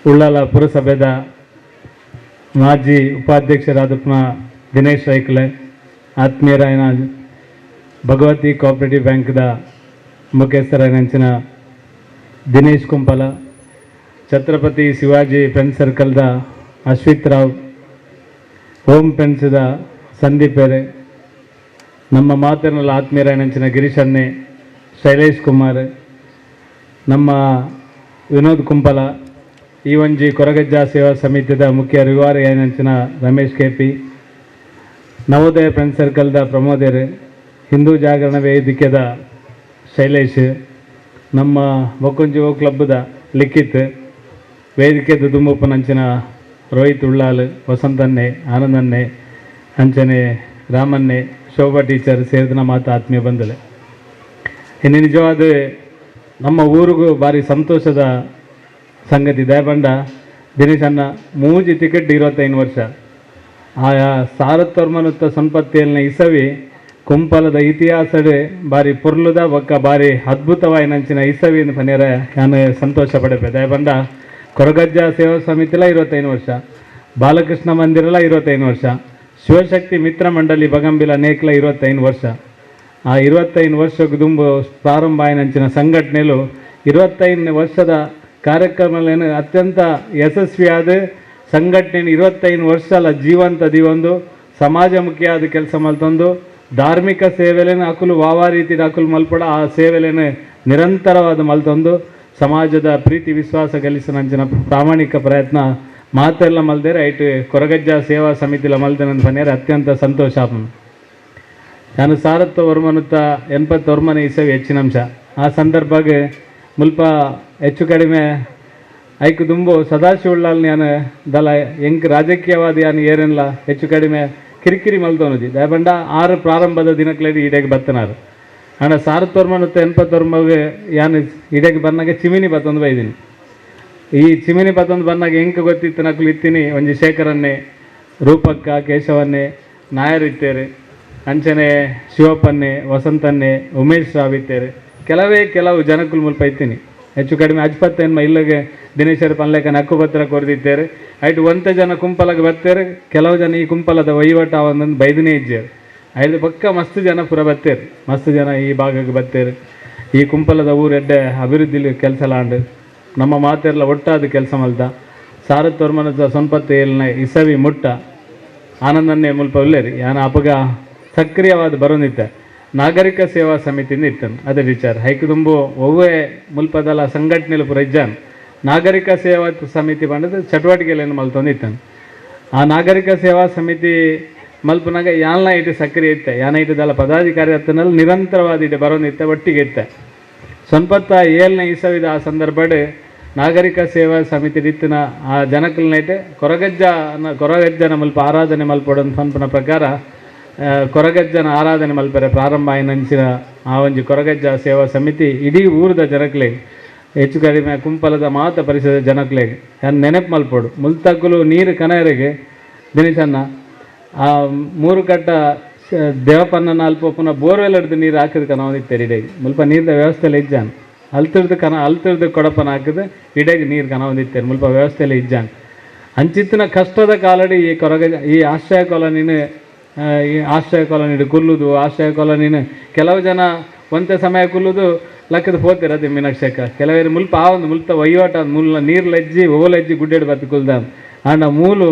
ಉಳ್ಳಾಲ ಪುರಸಭೆದ ಮಾಜಿ ಉಪಾಧ್ಯಕ್ಷರಾದ ದಿನೇಶ್ ರೈಕಲೆ ಆತ್ಮೀಯರಾಯನ ಭಗವತಿ ಕೋಆಪರೇಟಿವ್ ಬ್ಯಾಂಕ್ದ ಮುಖ್ಯಸ್ಥರಾಯನಂಚಿನ ದಿನೇಶ್ ಕುಂಪಲ ಛತ್ರಪತಿ ಶಿವಾಜಿ ಫ್ರೆಂಡ್ಸ್ ಸರ್ಕಲ್ದ ಅಶ್ವಿತ್ ರಾವ್ ಹೋಮ್ ಫ್ರೆಂಡ್ಸ್ದ ಸಂದೀಪ್ ಬೇರೆ ನಮ್ಮ ಮಾತಿನಲ್ಲಿ ಆತ್ಮೀಯರಾಯನಂಚಿನ ಗಿರೀಶ್ ಅನ್ನೆ ಶೈಲೇಶ್ ಕುಮಾರ್ ನಮ್ಮ ವಿನೋದ್ ಕುಂಪಲ ಈ ಒಂಜಿ ಕೊರಗಜ್ಜ ಸೇವಾ ಸಮಿತಿದ ಮುಖ್ಯ ರಿವಾರಿ ಆಯನಂಚಿನ ರಮೇಶ್ ಕೆಪಿ ನವೋದಯ ಫ್ರೆಂಡ್ಸ್ ಸರ್ಕಲ್ದ ಪ್ರಮೋದರ್ ಹಿಂದೂ ಜಾಗರಣ ವೇದಿಕೆದ ಶೈಲೇಶ್ ನಮ್ಮ ಒಕ್ಕುಂಜಿ ಕ್ಲಬ್ದ ಲಿಖಿತ್ ವೇದಿಕೆದ ದುಂಬುಪ್ಪನಂಚಿನ ರೋಹಿತ್ ಉಳ್ಳಾಲ್ ವಸಂತನ್ನೆ ಆನಂದನ್ನೆ ಅಂಚನೆ ರಾಮನ್ನೆ ಶೋಭಾ ಟೀಚರ್ ಸೇರಿದ ನಮ್ಮ ಮಾತು ಆತ್ಮೀಯ ಬಂದಲೆ ಇನ್ನು ನಿಜವಾದ ನಮ್ಮ ಊರಿಗೂ ಭಾರಿ ಸಂತೋಷದ ಸಂಗತಿ ದಯಬಂಡ ದಿನೇಶ್ ಅನ್ನ ಮೂಜಿ ಟಿಕೆಟ್ 25 ವರ್ಷ ಆಯಾ ಸಾರತ್ತೋರ್ಮನುತ್ತ ಸಂಪತ್ತಿಯಲ್ನ ಇಸವಿ ಕುಂಪಲದ ಇತಿಹಾಸಡೆ ಬಾರಿ ಪುರ್ಲುದ ಬೊಕ್ಕ ಬಾರಿ ಅದ್ಭುತವಾಯಿ ನಂಚಿನ ಇಸವಿ ಪನ್ಯರ ನಾನು ಸಂತೋಷ ಪಡೆಪೆ ದಯಬಂಡ ಕೊರಗಜ್ಜ ಸೇವಾ ಸಮಿತಿಲ 25 ವರ್ಷ ಬಾಲಕೃಷ್ಣ ಮಂದಿರಲ 25 ವರ್ಷ ಶಿವಶಕ್ತಿ ಮಿತ್ರ ಮಂಡಳಿ ಬಗಂಬಿಲ ನೇಕ್ಲ 25 ವರ್ಷ ಆ 25 ವರ್ಷಕ್ಕೆ ದುಂಬು ಪ್ರಾರಂಭ ಆಯ್ನಂಚಿನ ಸಂಘಟನೆಲು 25 ವರ್ಷದ ಕಾರ್ಯಕ್ರಮಗಳನ್ನು ಅತ್ಯಂತ ಯಶಸ್ವಿಯಾದ ಸಂಘಟನೆ 25 ವರ್ಷಲ ಜೀವಂತ ದಿವೊಂದು ಸಮಾಜಮುಖಿಯಾದ ಕೆಲಸ ಮಲ್ತೊಂದು ಧಾರ್ಮಿಕ ಸೇವೆಲೇನು ಅಕುಲು ವಾವಾ ರೀತಿದ ಅಕುಲು ಮಲ್ಪಡ ಆ ಸೇವೆಲೇನು ನಿರಂತರವಾದ ಮಲ್ತೊಂದು ಸಮಾಜದ ಪ್ರೀತಿ ವಿಶ್ವಾಸ ಗಳಿಸಿನಂಚಿನ ಪ್ರಾಮಾಣಿಕ ಪ್ರಯತ್ನ ಮಾತೆಲ್ಲ ಮಲ್ದೇರೆ ಐಟು ಕೊರಗಜ್ಜ ಸೇವಾ ಸಮಿತಿಲ ಮಲ್ದೇನಂತ ಪನ್ಯಾರ ಅತ್ಯಂತ ಸಂತೋಷ ನಾನು ಸಾರತ್ವ ವರ್ಮನುತ್ತ 80 ವರ್ಮನೆ ಇಸವಿ ಹೆಚ್ಚಿನಂಶ ಆ ಸಂದರ್ಭಗೆ ಮುಲ್ಪ ಹೆಚ್ಚು ಕಡಿಮೆ ಐಕು ದುಂಬು ಸದಾಶಿವುಳ್ಳಾಲ್ ನಾನು ದಲ ಎಂಕ್ ರಾಜಕೀಯವಾದಿ ಯಾನು ಏರೆಲ್ಲ ಹೆಚ್ಚು ಕಡಿಮೆ ಕಿರಿಕಿರಿ ಮಲ್ತೋನದಿ ದಯಬಂಡ 6 ಪ್ರಾರಂಭದ ದಿನಕ್ಲೇಡಿ ಈಡೆಗೆ ಬತ್ತನಾರು ಅಣ್ಣ ಸಾರತ್ವರ್ಮನುತ್ತ 80 ವರ್ಮಗೆ ಯಾನು ಈಡೆಗೆ ಬಂದಾಗ ಚಿಮಿನಿ ಬತ್ತೊಂದು ಬೈದೀನಿ ಈ ಚಿಮಿನಿ ಬತ್ತೊಂದು ಬಂದಾಗ ಎಂಕ್ ಗೊತ್ತಿತ್ತು ನಕಲು ಇತ್ತೀನಿ ಒಂಜಿ ಶೇಖರನ್ನೇ ರೂಪಕ್ಕ ಕೇಶವನ್ನೇ ನಾಯರ್ ಇತ್ತೇರು ಅಂಚನೆ ಶಿವಪ್ಪನ್ನೇ ವಸಂತನ್ನೇ ಉಮೇಶ್ ರಾವ್ ಇತ್ತೇರು ಕೆಲವು ಜನಕ್ಕೂ ಮುಲ್ಪ ಇತ್ತೀನಿ ಹೆಚ್ಚು ಕಡಿಮೆ ಅಜ್ಪತ್ತೇನ್ಮ ಇಲ್ಲಿಗೆ ದಿನೇಶರ ಪನ್ಲೇಖನ ಹಕ್ಕುಪತ್ರ ಕೊರೆದಿದ್ದೇವೆ ಐಟು ಒಂತೆ ಜನ ಕುಂಪಲಗೆ ಬರ್ತೇರು, ಕೆಲವು ಜನ ಈ ಕುಂಪಲದ ವಹಿವಾಟು ಅವನೊಂದು ಬೈದನೇ ಇಜ್ಜೇರು. ಐದು ಪಕ್ಕ ಮಸ್ತ್ ಜನ ಪುರ ಬರ್ತೇರು, ಮಸ್ತ್ ಜನ ಈ ಭಾಗಕ್ಕೆ ಬರ್ತೇರು. ಈ ಕುಂಪಲದ ಊರೆಡ್ಡೆ ಅಭಿವೃದ್ಧಿಲಿ ಕೆಲಸ ಲಾಂಡು ನಮ್ಮ ಮಾತೆಲ್ಲ ಒಟ್ಟಾದ ಕೆಲಸ ಮಲ್ದ ಸಾರತ್ತೋರ್ಮನದ ಸೊನ್ಪತ್ತು ಏಳ್ನ ಇಸವಿ ಮುಟ್ಟ ಆನಂದನ್ನೇ ಮುಲ್ಪ ಉಳ್ಳೇರಿ ಯಾನ ಅಪಗ ಸಕ್ರಿಯವಾದ ಬರೋನಿತ್ತೆ ನಾಗರಿಕ ಸೇವಾ ಸಮಿತಿಯಿಂದ ಇತ್ತನು ಅದೇ ವಿಚಾರ ಹೈಕು ತುಂಬು ಒವ್ವೇ ಮುಲ್ಪದಲ್ಲ ಸಂಘಟನೆಲು ಪುರ ಇಜ್ಜಾನು ನಾಗರಿಕ ಸೇವಾ ಸಮಿತಿ ಬಂದದ್ದು ಚಟುವಟಿಕೆಗಳನ್ನು ಮಲ್ತೊಂದಿತ್ತನು. ಆ ನಾಗರಿಕ ಸೇವಾ ಸಮಿತಿ ಮಲ್ಪನಾಗ ಯಾಲ್ನ ಇಟ್ಟು ಸಕ್ರಿಯ ಇತ್ತೆ ಯಾನ ಇಟ್ಟದಲ್ಲ ಪದಾಧಿಕಾರಿ ಹತ್ತನಲ್ಲಿ ನಿರಂತರವಾದ ಇಟ್ಟು ಬರೋನಿತ್ತೆ ಒಟ್ಟಿಗೆ ಇತ್ತೆ. ಸೊನ್ಪತ್ತ 7ನೇ ಇಸವಿದ ಆ ಸಂದರ್ಭಡ್ ನಾಗರಿಕ ಸೇವಾ ಸಮಿತಿ ಇತ್ತಿನ ಆ ಜನಕಲ್ನೈಟೆ ಕೊರಗಜ್ಜನ ಮಲ್ಪ ಆರಾಧನೆ ಮಲ್ಪಡೋದು ಪನ್ಪನ ಪ್ರಕಾರ ಕೊರಗಜ್ಜನ ಆರಾಧನೆ ಮಲ್ಪರೆ ಪ್ರಾರಂಭ ಆಯ್ನಂಚಿನ ಆ ಒಂಜಿ ಕೊರಗಜ್ಜ ಸೇವಾ ಸಮಿತಿ ಇಡೀ ಊರದ ಜನಕ್ಲೆಗೆ ಹೆಚ್ಚು ಕಡಿಮೆ ಕುಂಪಲದ ಮಾತ ಪರಿಸರದ ಜನಕ್ಲೆಗೆ ಯಾರು ನೆನಪು ಮಲ್ಪೋಡು ಮುಲ್ತಕ್ಕಲು ನೀರು ಕನಯರಿಗೆ ದಿನೇಶನ್ನ ಆ 3 ಕಟ್ಟ ದೇವಪ್ಪನ ಅಲ್ಪ ಪುನಃ ಬೋರ್ವೆಲ್ ಹಿಡಿದು ನೀರು ಹಾಕಿದ ಕನವನಿತ್ತೆ ಇಡೆಗೆ ಮುಲ್ಪ ನೀರಿನ ವ್ಯವಸ್ಥೆಯಲ್ಲಿ ಇಜ್ಜಾನ್ ಅಲ್ತಿರ್ದು ಕೊಡಪನ ಹಾಕಿದ್ರೆ ಇಡೆಗೆ ನೀರು ಕನವನಿತ್ತೇನೆ ಮುಲ್ಪ ವ್ಯವಸ್ಥೆಯಲ್ಲಿ ಇಜ್ಜಾನ್ ಅಂಚಿತ್ತಿನ ಕಷ್ಟದ ಕಾಲಡಿ ಈ ಈ ಆಶ್ರಯ ಕಾಲೋನಿ ಕುಲ್ಲುದು ಆಶ್ರಯ ಕಾಲೋನಿನ ಕೆಲವು ಜನ ಒಂದೇ ಸಮಯ ಕುಲ್ಲುದು ಲಕ್ಕದ ಹೋಗ್ತಿರತ್ತೆ ಮೀನಾಕ್ಷಕ ಕೆಲವರು ಮುಲ್ಪ ಆ ಒಂದು ಮುಲ್ತ ವಹಿವಾಟ ಮುಲ್ಲ ನೀರ್ಲೆಜ್ಜಿ ಓಲೆಜ್ಜಿ ಗುಡ್ಡೆಡು ಬತ್ತಿ ಕುಲ್ದಾನ್ ಆಂಡ ಮೂಲು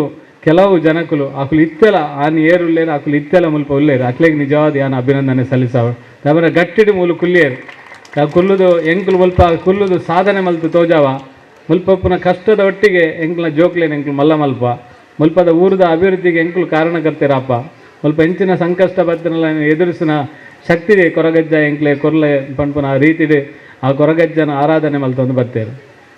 ಕೆಲವು ಜನಕುಲು ಆಕುಲು ಇತ್ತೆಲ ಆನೆ ಏರುಳ್ಳೇರು ಆಕುಲು ಇತ್ತೆಲ ಮುಲ್ಪ ಉಳ್ಳೇರು ಅಕ್ಲೆಗೆ ನಿಜವಾದ ಯಾನ ಅಭಿನಂದನೆ ಸಲ್ಲಿಸಾವ ಅವರ ಗಟ್ಟಿಡು ಮೂಲು ಕುಲ್ಲಿಯರು ಕುಲ್ಲುದು ಎಂಕುಲು ಮುಲ್ಪ ಕುಲ್ಲುದು ಸಾಧನೆ ಮಲ್ತು ತೋಜಾವ ಮುಲ್ಪಪ್ಪನ ಕಷ್ಟದ ಒಟ್ಟಿಗೆ ಎಂಕುಲ ಜೋಕ್ಲೇನು ಎಂಕುಲು ಮಲ್ಲ ಮಲ್ಪ ಮುಲ್ಪದ ಊರದ ಅಭಿವೃದ್ಧಿಗೆ ಎಂಕುಲು ಕಾರಣಕರ್ತಿರಪ್ಪ ಮುಲ್ಪ ಹೆಂಚಿನ ಸಂಕಷ್ಟ ಬತ್ತನೆಲ್ಲ ಎದುರಿಸಿನ ಶಕ್ತಿ ಕೊರಗಜ್ಜ ಎಂಕ್ಲೆ ಕೊರ್ಲೆ ಪಂಪನ ರೀತಿಡು ಆ ಕೊರಗಜ್ಜನ ಆರಾಧನೆ ಮಲ್ತೊಂದು ಬರ್ತೇರು.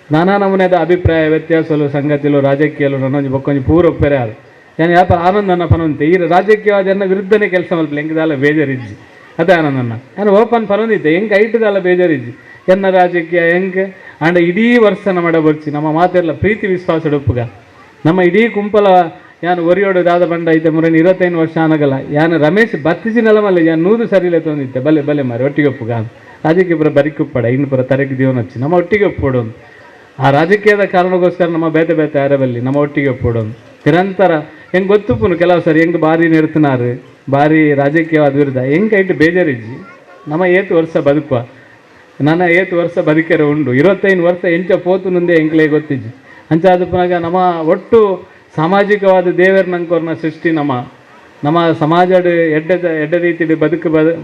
ನಾನಾ ನಮೂನೆದ ಅಭಿಪ್ರಾಯ ವ್ಯತ್ಯಾಸಲು ಸಂಗತಿಲು ರಾಜಕೀಯಲು ನನ್ನೊಂದು ಬೊಕ್ಕೊಂಜಿ ಪೂರ ಒಪ್ಪೆರೆ ಆರು ನಾನು ಯಾಪ ಆನಂದನ ಪನೊಂತೆ ಈ ರಾಜಕೀಯವಾದ ಎನ್ನ ವಿರುದ್ಧನೇ ಕೆಲಸ ಮಲ್ಪಲೆ ಹೆಂಗದಾಲ ಬೇಜಾರಿಜ್ಜಿ ಅದೇ ಆನಂದನ ನಾನು ಓಪನ್ ಪನೊಂದಿದ್ದೆ ಹೆಂಗೆ ಐಟದಲ್ಲ ಬೇಜಾರಿಜ್ಜಿ ಎನ್ನ ರಾಜಕೀಯ ಹೆಂಗೆ ಆಂಡ ಇಡೀ ವರ್ಷನ ಮಾಡ ಬರ್ಚಿ ನಮ್ಮ ಮಾತೆಲ್ಲ ಪ್ರೀತಿ ವಿಶ್ವಾಸದ ಒಪ್ಪುಗ ನಮ್ಮ ಇಡೀ ಕುಂಪಲ ಯಾನು ಒರಿಯೋಡು ದಾದ ಬಂಡ ಐತೆ ಮುರೇನು 25 ವರ್ಷ ಆನಗಲ್ಲ ಯಾನು ರಮೇಶ್ ಬತ್ತಿಜಿನಲ್ಲ ಮಲ್ಲ ಯಾನು 100 ಸರಿಲೆ ತೊಂದಿತ್ತೆ ಬಲೆ ಬಲೆ ಮಾರಿ ಒಟ್ಟಿಗೆ ಒಪ್ಪುಗ ರಾಜಕೀಯ ಪುರ ಬರಿಕುಪ್ಪಡ ಇನ್ನು ಪುರ ತರಕ್ಕೆ ದೀವನ ಹಚ್ಚಿ ನಮ್ಮ ಒಟ್ಟಿಗೆ ಒಪ್ಪೋಡು ಆ ರಾಜಕೀಯದ ಕಾರಣಕ್ಕೋಸ್ಕರ ನಮ್ಮ ಬೇತೆ ಬೇತೆ ಅರಬಲ್ಲಿ ನಮ್ಮ ಒಟ್ಟಿಗೆ ಒಪ್ಪೋಡು ನಿರಂತರ ಹೆಂಗೆ ಗೊತ್ತುಪ್ಪುನು ಕೆಲವು ಸರಿ ಹೆಂಗೆ ಭಾರಿ ನಿರ್ತಿನಾರು ಭಾರಿ ರಾಜಕೀಯವಾದ ವಿರುದ್ಧ ಹೆಂಗೆ ಐಟು ಬೇಜಾರಿಜ್ಜಿ ನಮ್ಮ 8 ವರ್ಷ ಬದುಕುವ ನನ್ನ 8 ವರ್ಷ ಬದುಕರೆ ಉಂಡು 25 ವರ್ಷ ಎಂಚ ಪೋತು ಮುಂದೆ ಎಂಕ್ಲೆ ಗೊತ್ತಿಜ್ಜಿ ಅಂಚಾದ ಪುನಗ ನಮ್ಮ ಒಟ್ಟು ಸಾಮಾಜಿಕವಾದ ದೇವರ ನಂಕೋರ್ನ ಸೃಷ್ಟಿ ನಮ್ಮ ಸಮಾಜದ ಎಡ್ಡ ರೀತಿಯಲ್ಲಿ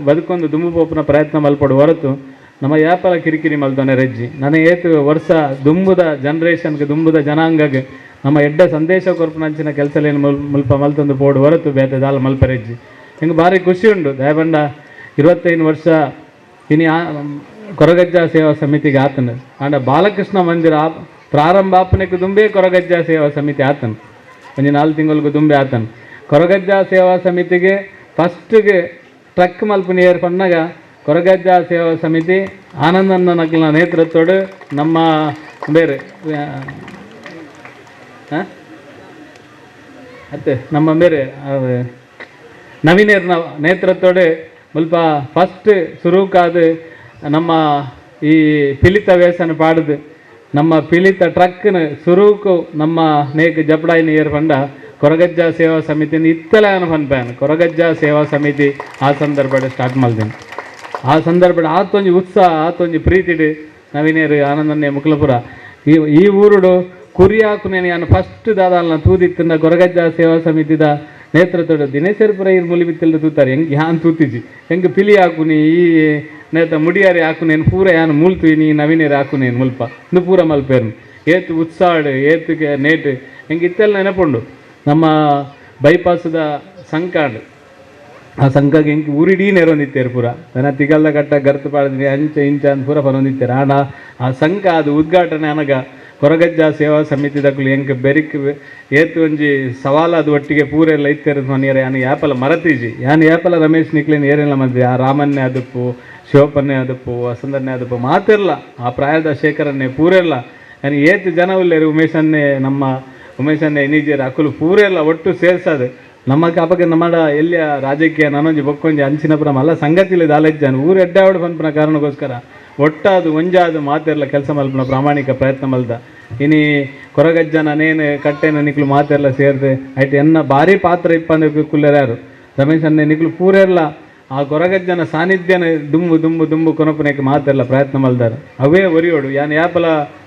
ಬದುಕೊಂದು ದುಂಬು ಪೋಪನ ಪ್ರಯತ್ನ ಮಲ್ಪಡು ಹೊರತು ನಮ್ಮ ಯಾಪಲ ಕಿರಿಕಿರಿ ಮಲ್ದನೆ ರಜ್ಜಿ ನನ್ನ 8 ವರ್ಷ ದುಂಬುದ ಜನ್ರೇಷನ್ಗೆ ದುಂಬುದ ಜನಾಂಗಗೆ ನಮ್ಮ ಎಡ್ಡ ಸಂದೇಶ ಕೊರ್ಪನಂಚಿನ ಕೆಲಸಲೇನು ಮುಲ್ಪ ಮಲ್ತೊಂದು ಪೋಡು ಹೊರತು ಬೇತೆ ದಾಲ ಮಲ್ಪರೆಜ್ಜಿ ಹಿಂಗೆ ಭಾರಿ ಖುಷಿ ಉಂಡು ದಯಬಂಡ 25 ವರ್ಷ ಇನಿ ಕೊರಗಜ್ಜ ಸೇವಾ ಸಮಿತಿಗೆ ಆತನು ಆಂಡ ಬಾಲಕೃಷ್ಣ ಮಂದಿರ ಪ್ರಾರಂಭ ಆಪನೆಗೆ ದುಂಬೆ ಕೊರಗಜ್ಜ ಸೇವಾ ಸಮಿತಿ ಆತನು ಒಂದು 4 ತಿಂಗಳಿಗೂ ದುಂಬೆ ಆತನು ಕೊರಗಜ್ಜ ಸೇವಾ ಸಮಿತಿಗೆ ಫಸ್ಟ್ಗೆ ಟ್ರಕ್ ಮಲ್ಪನಿ ಏರ್ ಪಣ್ಣಾಗ ಕೊರಗಜ್ಜ ಸೇವಾ ಸಮಿತಿ ಆನಂದನ ನಕಲ್ನ ನೇತೃತ್ವಡು ನಮ್ಮ ಬೇರೆ ಅತ್ತೆ ನಮ್ಮ ಬೇರೆ ನವೀನೇರ್ನ ನೇತೃತ್ವಡು ಮುಲ್ಪ ಫಸ್ಟ್ ಸುರೂಕಾದ ನಮ್ಮ ಈ ಪಿಲಿತ ವ್ಯಸನ ಪಾಡುದು ನಮ್ಮ ಪಿಲಿತ ಟ್ರಕ್ನ ಸುರೂಕು ನಮ್ಮ ನೇಕ್ ಜಪಡಾಯಿನ ಏರ್ ಪಂಡ ಕೊರಗಜ್ಜ ಸೇವಾ ಸಮಿತಿನ ಇತ್ತಲೇ ಅನ್ಪನ್ಪಾನು ಕೊರಗಜ್ಜ ಸೇವಾ ಸಮಿತಿ ಆ ಸಂದರ್ಭ ಸ್ಟಾರ್ಟ್ ಮಾಡ್ತೀನಿ ಆ ಸಂದರ್ಭ ಆತೊಂಜಿ ಉತ್ಸಾಹ ಆತೊಂಜಿ ಪ್ರೀತಿಡು ನವೀನೇರು ಆನಂದನ್ನೇ ಮುಕ್ಲಪುರ ಈ ಊರುಡು ಕುರಿಯಾಕುನೇನು ನಾನು ಫಸ್ಟ್ ದಾದಾಲ್ನ ತೂದಿತ್ತಿನ ಕೊರಗಜ್ಜ ಸೇವಾ ಸಮಿತಿದ ನೇತೃತ್ವಡು ದಿನೇಶ್ವರಪುರ ಇರು ಮುಲಿ ಬಿತ್ತಿಲ್ದ ತೂತಾರೆ ಹೆಂಗೆ ಯಾನ್ ತೂತಿಜಿ ಹೆಂಗೆ ಪಿಲಿ ಹಾಕುನಿ ಈ ನೇತ ಮುಡಿಯಾರಿ ಹಾಕುನೇನು ಪೂರ ಯಾನು ಮೂಲ್ತು ನೀ ನವೀನೇರು ಹಾಕುನೇನು ಮುಲ್ಪ ಇನ್ನು ಪೂರ ಮಲ್ಪೇರು ಏತು ಉತ್ಸಾಹಡು ಏತುಗೆ ನೇಟು ಹೆಂಗೆ ಇತ್ತೆಲ್ಲ ನೆನಪುಂಡು ನಮ್ಮ ಬೈಪಾಸದ ಸಂಕಾಡು ಆ ಸಂಘಗೆ ಹೆಂಗೆ ಊರಿಡೀ ನೆರೊಂದಿತ್ತೇರು ಪೂರ ನನ್ನ ತಿಗಲ್ದ ಕಟ್ಟ ಗರ್ತು ಪಾಡಿದ್ರಿ ಅಂಚೆ ಇಂಚ ಅಂತ ಪೂರ ಬರೋಂದಿತ್ತೇರು ಆಡ ಆ ಸಂಘ ಅದು ಉದ್ಘಾಟನೆ ಅನಗ ಕೊರಗಜ್ಜ ಸೇವಾ ಸಮಿತಿದಕ್ಕೂ ಹೆಂಗೆ ಬೆರಿಕ್ ಏತು ಒಂಜಿ ಸವಾಲಾದ ಒಟ್ಟಿಗೆ ಪೂರೆಲ್ಲ ಇತ್ತೇರದು ಮನೆಯರ ಯಾನು ಯಾಪಲ ಮರತೀಜಿ ಯಾನು ಯಾಪಲ ರಮೇಶ್ ನಿಕ್ಲೇನು ಏರೆಲ್ಲ ಮಂದಿ ಆ ರಾಮನ್ನೇ ಅದಪ್ಪು ಶಿವಪ್ಪನ್ನೇ ಅದಪ್ಪು ವಸಂತನ್ನೇ ಅದಪ್ಪು ಮಾತಿರಲ್ಲ ಆ ಪ್ರಾಯದ ಶೇಖರನ್ನೇ ಪೂರೆಲ್ಲ ಯಾನು ಏತು ಜನ ಉಳ್ಳೇರು ಉಮೇಶನ್ನೇ ಇನಿಜೇರು ಅಕುಲು ಪೂರೆಲ್ಲ ಒಟ್ಟು ಸೇರ್ಸದು ನಮ್ಮ ಕಾಪಕ್ಕೆ ನಮ್ಮಡ ಎಲ್ಲಿಯ ರಾಜಕೀಯ ನಾನೊಂಜಿ ಬೊಕ್ಕೊಂಜಿ ಅಂಚಿನ ಪುರ ಮಲ್ಲ ಸಂಗತಿಲಿ ದಾಲೆಜ್ಜಾನು ಊರು ಎಡ್ಡಾವಡು ಪನ್ಪನ ಕಾರಣಕ್ಕೋಸ್ಕರ ಒಟ್ಟಾದು ಒಂಜಾದು ಮಾತೆರ್ಲ ಕೆಲಸ ಮಲ್ಪನ ಪ್ರಾಮಾಣಿಕ ಪ್ರಯತ್ನ ಮಲ್ದ ಇನಿ ಕೊರಗಜ್ಜನ ನೇನು ಕಟ್ಟೆನ ನಿಕ್ಲು ಮಾತೆರ್ಲ ಸೇರ್ದೆ ಆಯ್ತು ಎನ್ನ ಭಾರಿ ಪಾತ್ರ ಇಪ್ಪಂದು ಕುಲ್ಲರ್ ಯಾರು ರಮೇಶ್ ಅನ್ನೆ ನಿಕ್ಲು ಪೂರೆಲ್ಲ ಆ ಕೊರಗಜ್ಜನ ಸಾನ್ನಿಧ್ಯನ ದುಂಬು ಕೊನಪನೆಗೆ ಮಾತೆಲ್ಲ ಪ್ರಯತ್ನ ಮಲ್ದಾರ ಅವೇ ಒರಿಯೋಡು ಯಾನ್ ಯಾಪಲ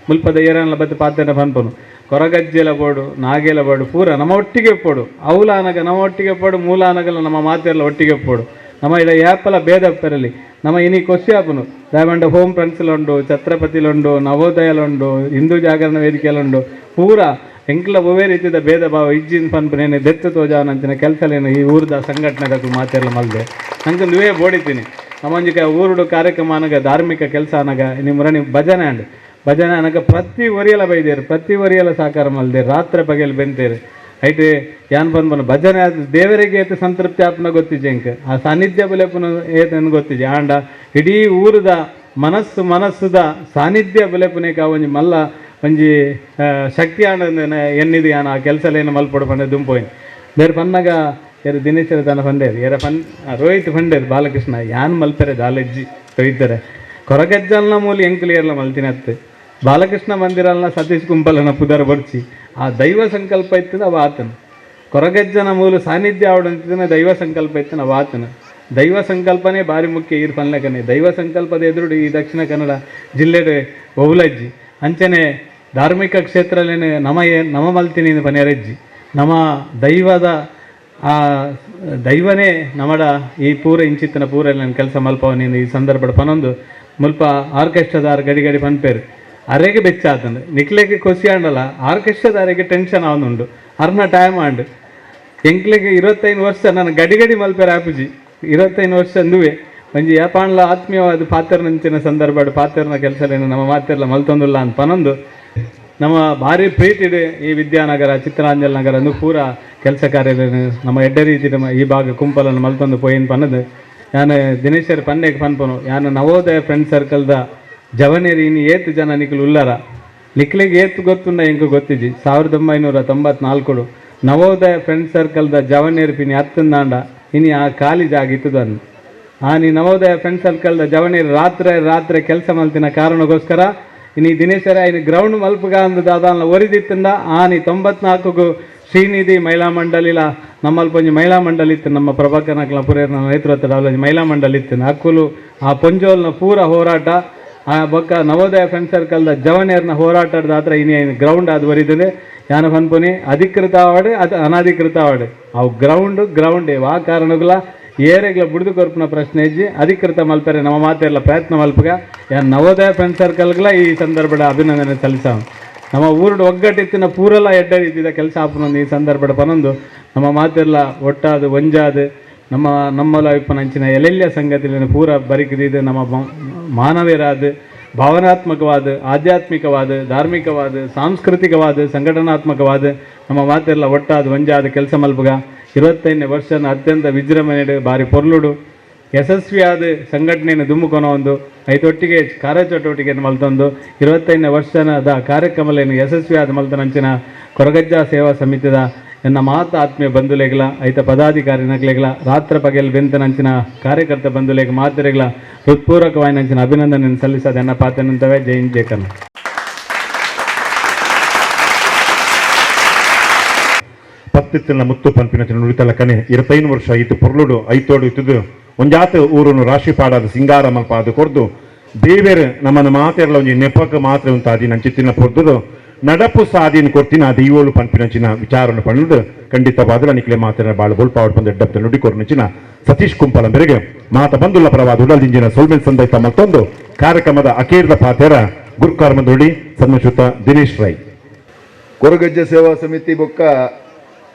ಮುಲ್ಪದ ಏರನ್ಲ ಬತ್ತು ಪಾತ್ರೆನ ಪನ್ಪನು ಕೊರಗಜ್ಜೆಲ ಬೋಡು ನಾಗೇಲ ಬೋಡು ಪೂರ ನಮ್ಮ ಒಟ್ಟಿಗೆ ಪೋಡು ಅವಲ ಅನಗ ನಮ್ಮ ಒಟ್ಟಿಗೆ ಪೋಡು ಮೂಲ ಅನಗಲ್ಲ ನಮ್ಮ ಮಾತೆಲ್ಲ ಒಟ್ಟಿಗೆ ಪೋಡು ನಮ್ಮ ಇಡ ಯಾಪಲ ಭೇದ ಪೆರಲಿ ನಮ್ಮ ಇನಿ ಕೊಸ್ಯಾಪನು ದಾಯಮಂಡ ಹೋಮ್ ಫ್ರೆಂಡ್ಸ್ಲುಂಡು ಛತ್ರಪತಿಲುಂಡು ನವೋದಯಲುಂಡು ಹಿಂದೂ ಜಾಗರಣ ವೇದಿಕೆಯಲ್ಲುಂಡು ಪೂರ ಎಂಕ್ಲ ಒವೇ ರೀತಿಯ ಭೇದ ಭಾವ ಇಜ್ಜಿನ ಪನ್ಪನೇನು ದೆತ್ತು ತೋಜಾನಂಚಿನ ಕೆಲಸಲೇನು ಈ ಊರದ ಸಂಘಟನೆಗೂ ಮಾತೆಲ್ಲ ಮಲ್ದೆ ನಂಗೆ ನೀವೇ ಬೋಡಿತೀನಿ ನಮ್ಮಂಜಿಕ ಊರುಡು ಕಾರ್ಯಕ್ರಮ ಅನಗ ಧಾರ್ಮಿಕ ಕೆಲಸ ಅನಗ ನಿಮ್ಮ ಭಜನೆ ಅನಗ ಪ್ರತಿ ಒರಿಯಲ ಬೈದೇರು ಪ್ರತಿ ಒರಿಯಲ ಸಾಕಾರ ಮಲ್ದೆ ರಾತ್ರಿ ಬಗೆಯಲ್ಲಿ ಬೆಂತೇರು ಐಟೆ ಯಾನ್ ಬಂದು ಭಜನೆ ಅದು ದೇವರಿಗೆ ಏತು ಸಂತೃಪ್ತಿ ಆಪನ ಗೊತ್ತಿಜೆ ಇಂಕ ಆ ಸಾನ್ನಿಧ್ಯ ಬಲೆಪುನ ಏತನ ಗೊತ್ತಿಜೆ ಆಂಡ ಇಡೀ ಊರದ ಮನಸ್ಸುದ ಸಾನ್ನಿಧ್ಯ ಬಲೆಪುನೇಕ ಒಂಜಿ ಮಲ್ಲ ಒಂಜಿ ಶಕ್ತಿ ಆಂಡ ಎನ್ನಿದು ಯಾನ ಆ ಕೆಲಸಲೇನು ಮಲ್ಪಡು ಪಂಡ ದುಂಪೋಯ್ನು ಬೇರೆ ಪನ್ನಗ ಯಾರು ದಿನೇಶರ ತನ ಪಂಡೇರು ಯಾರ ರೋಹಿತ್ ಪಂಡೇರು ಬಾಲಕೃಷ್ಣ ಯಾನ್ ಮಲ್ಪರೆ ದಾಲಜ್ಜಿ ತೊಯ್ತಾರೆ ಕೊರಗಜ್ಜಲ್ನ ಮೂಲಿ ಎಂಕ್ಲಿಯರ್ಲ ಮಲ್ತಿನತ್ತೆ ಬಾಲಕೃಷ್ಣ ಮಂದಿರಲ್ನ ಸತೀಶ್ ಕುಂಪಲನ ಪುದರ್ ಬರ್ಚಿ ಆ ದೈವ ಸಂಕಲ್ಪ ಇತ್ತದ ಅವ ಆತನ ಕೊರಗಜ್ಜನ ಮೂಲ ಸಾನ್ನಿಧ್ಯ ಆವಡಂತಿದ್ದನ ದೈವ ಸಂಕಲ್ಪ ಇತ್ತನ ಅವ ಆತನ ದೈವ ಸಂಕಲ್ಪನೇ ಭಾರಿ ಮುಖ್ಯ ಈರ್ ಪನ್ಲಕನೆ ದೈವ ಸಂಕಲ್ಪದ ಎದುರು ಈ ದಕ್ಷಿಣ ಕನ್ನಡ ಜಿಲ್ಲೆಡೆ ಒವುಲಜ್ಜಿ ಅಂಚನೆ ಧಾರ್ಮಿಕ ಕ್ಷೇತ್ರಲೇನೆ ನಮ ಮಲ್ತಿನಿ ಪನೆರಜ್ಜಿ ನಮ್ಮ ದೈವದ ಆ ದೈವನೇ ನಮ್ಮಡ ಈ ಪೂರ ಇಂಚಿತ್ತಿನ ಪೂರ ಕೆಲಸ ಮಲ್ಪವನೇನು ಈ ಸಂದರ್ಭದ ಪನೊಂದು ಮುಲ್ಪ ಆರ್ಕೆಸ್ಟ್ರಾದಾರ ಗಡಿ ಪನ್ಪೇರು ಅರೆಗೆ ಬೆಚ್ಚಾತಂದು ನಿಕ್ಲೆಗೆ ಖುಷಿ ಆಂಡಲ್ಲ ಆರ್ಕೆಸ್ಟ್ರಾದಾರಿಗೆ ಟೆನ್ಷನ್ ಅವನುಂಡು ಅರ್ನ ಟೈಮ್ ಆಂಡು ಎಂಕ್ಲೆಗೆ 25 ವರ್ಷ ನಾನು ಗಡಿ ಮಲ್ಪೇರು ಆಪುಜಿ 25 ವರ್ಷ ಅಂದುವೆ ಒಂಜಿ ಯಾಪಾಣ್ಲ ಆತ್ಮೀಯವಾದ ಪಾತ್ರನಂಚಿನ ಸಂದರ್ಭ ಪಾತ್ರನ ಕೆಲಸಲೇನು ನಮ್ಮ ಮಾತೆಲ್ಲ ಮಲ್ತೊಂದಿಲ್ಲ ಅಂತ ಪನೊಂದು ನಮ್ಮ ಭಾರಿ ಪ್ರೀತಿಡೆ ಈ ವಿದ್ಯಾನಗರ ಚಿತ್ರಾಂಜಲ್ ನಗರ ಅಂದು ಪೂರ ಕೆಲಸ ಕಾರ್ಯಗಳನ್ನು ನಮ್ಮ ಎಡ್ಡ ರೀತಿ ಈ ಭಾಗ ಕುಂಪಲನ್ನು ಮಲ್ತೊಂದು ಪೋಯಿನ್ ಪನ್ನದು ನಾನು ದಿನೇಶರ್ ಪನ್ನೆಗೆ ಪನ್ಪನು ಯಾನು ನವೋದಯ ಫ್ರೆಂಡ್ ಸರ್ಕಲ್ದ ಜವನೇರಿ ಇನ್ನು ಏತು ಜನ ನಿಕ್ಲು ಉಲ್ಲಾರ ನಿಕ್ಲಿಗೆ ಏತು ಗೊತ್ತುಂಡ ಹೆಂಗೆ ಗೊತ್ತಿದ್ದಿ 1994 ನವೋದಯ ಫ್ರೆಂಡ್ ಸರ್ಕಲ್ದ ಜವನೇರಿ ಪಿನಿ ಹತ್ತಂದಾಂಡ ಇನಿ ಆ ಖಾಲಿ ಜಾಗ ಇತ್ತದನ್ನು ನೀ ನವೋದಯ ಫ್ರೆಂಡ್ ಸರ್ಕಲ್ದ ಜವನೇರಿ ರಾತ್ರಿ ಕೆಲಸ ಮಲ್ತಿನ ಕಾರಣಕ್ಕೋಸ್ಕರ ಇನ್ನು ದಿನೇಶರ ಇನ್ನು ಗ್ರೌಂಡ್ ಮಲ್ಪಗ ಅಂದದ ಅದನ್ನ ಒರಿದಿತ್ತಂದ ನೀ 94ಗೂ ಶ್ರೀನಿಧಿ ಮಹಿಳಾ ಮಂಡಳಿಲ ನಮ್ಮಲ್ಲಿ ಮಹಿಳಾ ಮಂಡಳಿ ಇತ್ತು ನಮ್ಮ ಪ್ರಭಾಕರ್ ನಕ್ಲ ಪುರೇರ್ನ ನೇತೃತ್ವದ ಮಹಿಳಾ ಮಂಡಳಿ ಇತ್ತು ಅಕ್ಕುಲು ಆ ಪೊಂಜೋಲ್ನ ಪೂರ ಹೋರಾಟ ಆ ಬೊಕ್ಕ ನವೋದಯ ಫ್ರೆಂಡ್ ಸರ್ಕಲ್ದ ಜವನೇರ್ನ ಹೋರಾಟದ ಹತ್ರ ಇನ್ನು ಗ್ರೌಂಡ್ ಅದು ಒರಿದಿದೆ ಯಾನ ಪನ್ಪುನಿ ಅಧಿಕೃತ ಅವಾರ್ಡ್ ಅದು ಅನಧಿಕೃತ ಅವಾರ್ಡ್ ಅವು ಗ್ರೌಂಡೇ ಆ ಕಾರಣಗಳ ಏರೆಗ್ಲ ಬುಡ್ದು ಕೊರ್ಪುನ ಪ್ರಶ್ನೆ ಇಜ್ಜಿ ಅಧಿಕೃತ ಮಲ್ಪರೆ ನಮ್ಮ ಮಾತೆಲ್ಲ ಪ್ರಯತ್ನ ಮಲ್ಪಗ ಯಾನ್ ನವೋದಯ ಫ್ರೆಂಡ್ ಸರ್ಕಲ್ಗಳ ಈ ಸಂದರ್ಭದ ಅಭಿನಂದನೆ ಸಲ್ಲಿಸಾವ ನಮ್ಮ ಊರುಡು ಒಗ್ಗಟ್ಟಿತ್ತಿನ ಪೂರೆಲ್ಲ ಎಡ್ಡ ರೀತಿಯ ಕೆಲಸ ಆಪನೊಂದು ಈ ಸಂದರ್ಭದ ಪನೊಂದು ನಮ್ಮ ಮಾತೆಲ್ಲ ಒಟ್ಟಾದು ಒಂಜಾದು ನಮ್ಮಲ ಇಪ್ಪನಂಚಿನ ಎಲ್ಲೆಲ್ಲ ಸಂಗತಿಯನ್ನು ಪೂರ ಬರಿಕಿದಿದೆ ನಮ್ಮ ಮಾನವೀಯರಾದ ಭಾವನಾತ್ಮಕವಾದ ಆಧ್ಯಾತ್ಮಿಕವಾದ ಧಾರ್ಮಿಕವಾದ ಸಾಂಸ್ಕೃತಿಕವಾದ ಸಂಘಟನಾತ್ಮಕವಾದ ನಮ್ಮ ಮಾತೆಲ್ಲ ಒಟ್ಟಾದ ಒಂಜಾದ ಕೆಲಸ ಮಲ್ಪಗ 25ನೇ ವರ್ಷನ ಅತ್ಯಂತ ವಿಜೃಂಭಣೆಡು ಭಾರಿ ಪೊರ್ಲುಡು ಯಶಸ್ವಿಯಾದ ಸಂಘಟನೆಯನ್ನು ದುಮ್ಮುಕೊನೋ ಒಂದು ಐತೊಟ್ಟಿಗೆ ಕಾರ್ಯಚಟುವಟಿಕೆಯನ್ನು ಮಲ್ತೊಂದು 25ನೇ ವರ್ಷದ ಕಾರ್ಯಕ್ರಮಗಳನ್ನು ಯಶಸ್ವಿಯಾದ ಮಲ್ತನಂಚಿನ ಕೊರಗಜ್ಜ ಸೇವಾ ಸಮಿತಿದ ಎನ್ನ ಮಾತ ಆತ್ಮೀಯ ಬಂಧುಲೆಗಳ ಐತ ಪದಾಧಿಕಾರಿ ನಗಲೆಗಳ ರಾತ್ರ ಪಗೆಲ್ ಬೆಂತನಂಚಿನ ಕಾರ್ಯಕರ್ತ ಬಂಧುಲೆಗ ಮಾತೆರೆಗಳ ಹೃತ್ಪೂರ್ವಕವಾಯಿನಂಚಿನ ಅಭಿನಂದನೆಯನ್ನು ಸಲ್ಲಿಸದ ಎನ್ನ ಪಾತ್ರನಂತವೇ ಜೈ ಹಿಂದ್ ಜೈ ಕನ್ನಡ. ಪತ್ತಿತ್ತಿನ ಮುತ್ತು ಪಂಪಿನ ನುಡಿತಲ ಕನೆ 25 ವರ್ಷ ಐತು ಪೊರ್ಲುಡು ಐತೋಡು ಇತ್ತದು ಒಂಜಾತ ಊರನ್ನು ರಾಶಿ ಪಾಡಾದ ಸಿಂಗಾರ ಮಲ್ಪಾದ ಕೊರ್ದು ದೇವೇರು ನಮ್ಮನ್ನು ಮಾತೆರಲ ಒಂಜಿ ನೆಪಕ ಮಾತ್ರ ಉಂತಾದಿ ನಂಚಿತ್ತಿನ ಪೊರ್ದುಡು ನಡಪು ಸಾದಿನ ಕೊರ್ತಿನ ದೈವೋಳು ಪಂಪಿನಂಚಿನ ವಿಚಾರವನ್ನು ಪಣ್ಣದು ಖಂಡಿತವಾದ ನಿಕ್ಲೆ ಮಾತಿನ ಬಾಳು ಬೋಲ್ಪಾವಡ್ ಬಂದ ಎಡ್ಡಪ್ಪ ನುಡಿಕೊರ್ನಂಚಿನ ಸತೀಶ್ ಕುಂಪಲ ಮೇರೆಗೆ ಮಾತ ಬಂದುಲ್ಲ ಪರವಾದ ಉಡಲ್ದಿಂಜಿನ ಸೊಲ್ಮೆಲ್ ಸಂದೈತ ಮತ್ತೊಂದು ಕಾರ್ಯಕ್ರಮದ ಅಕೇರ್ದ ಪಾತೆರ ಗುರುಕಾರ್ಮದೊಡಿ ಸನ್ಮಶ್ರುತ ದಿನೇಶ್ ರೈ ಕೊರಗಜ್ಜ ಸೇವಾ ಸಮಿತಿ ಬೊಕ್ಕ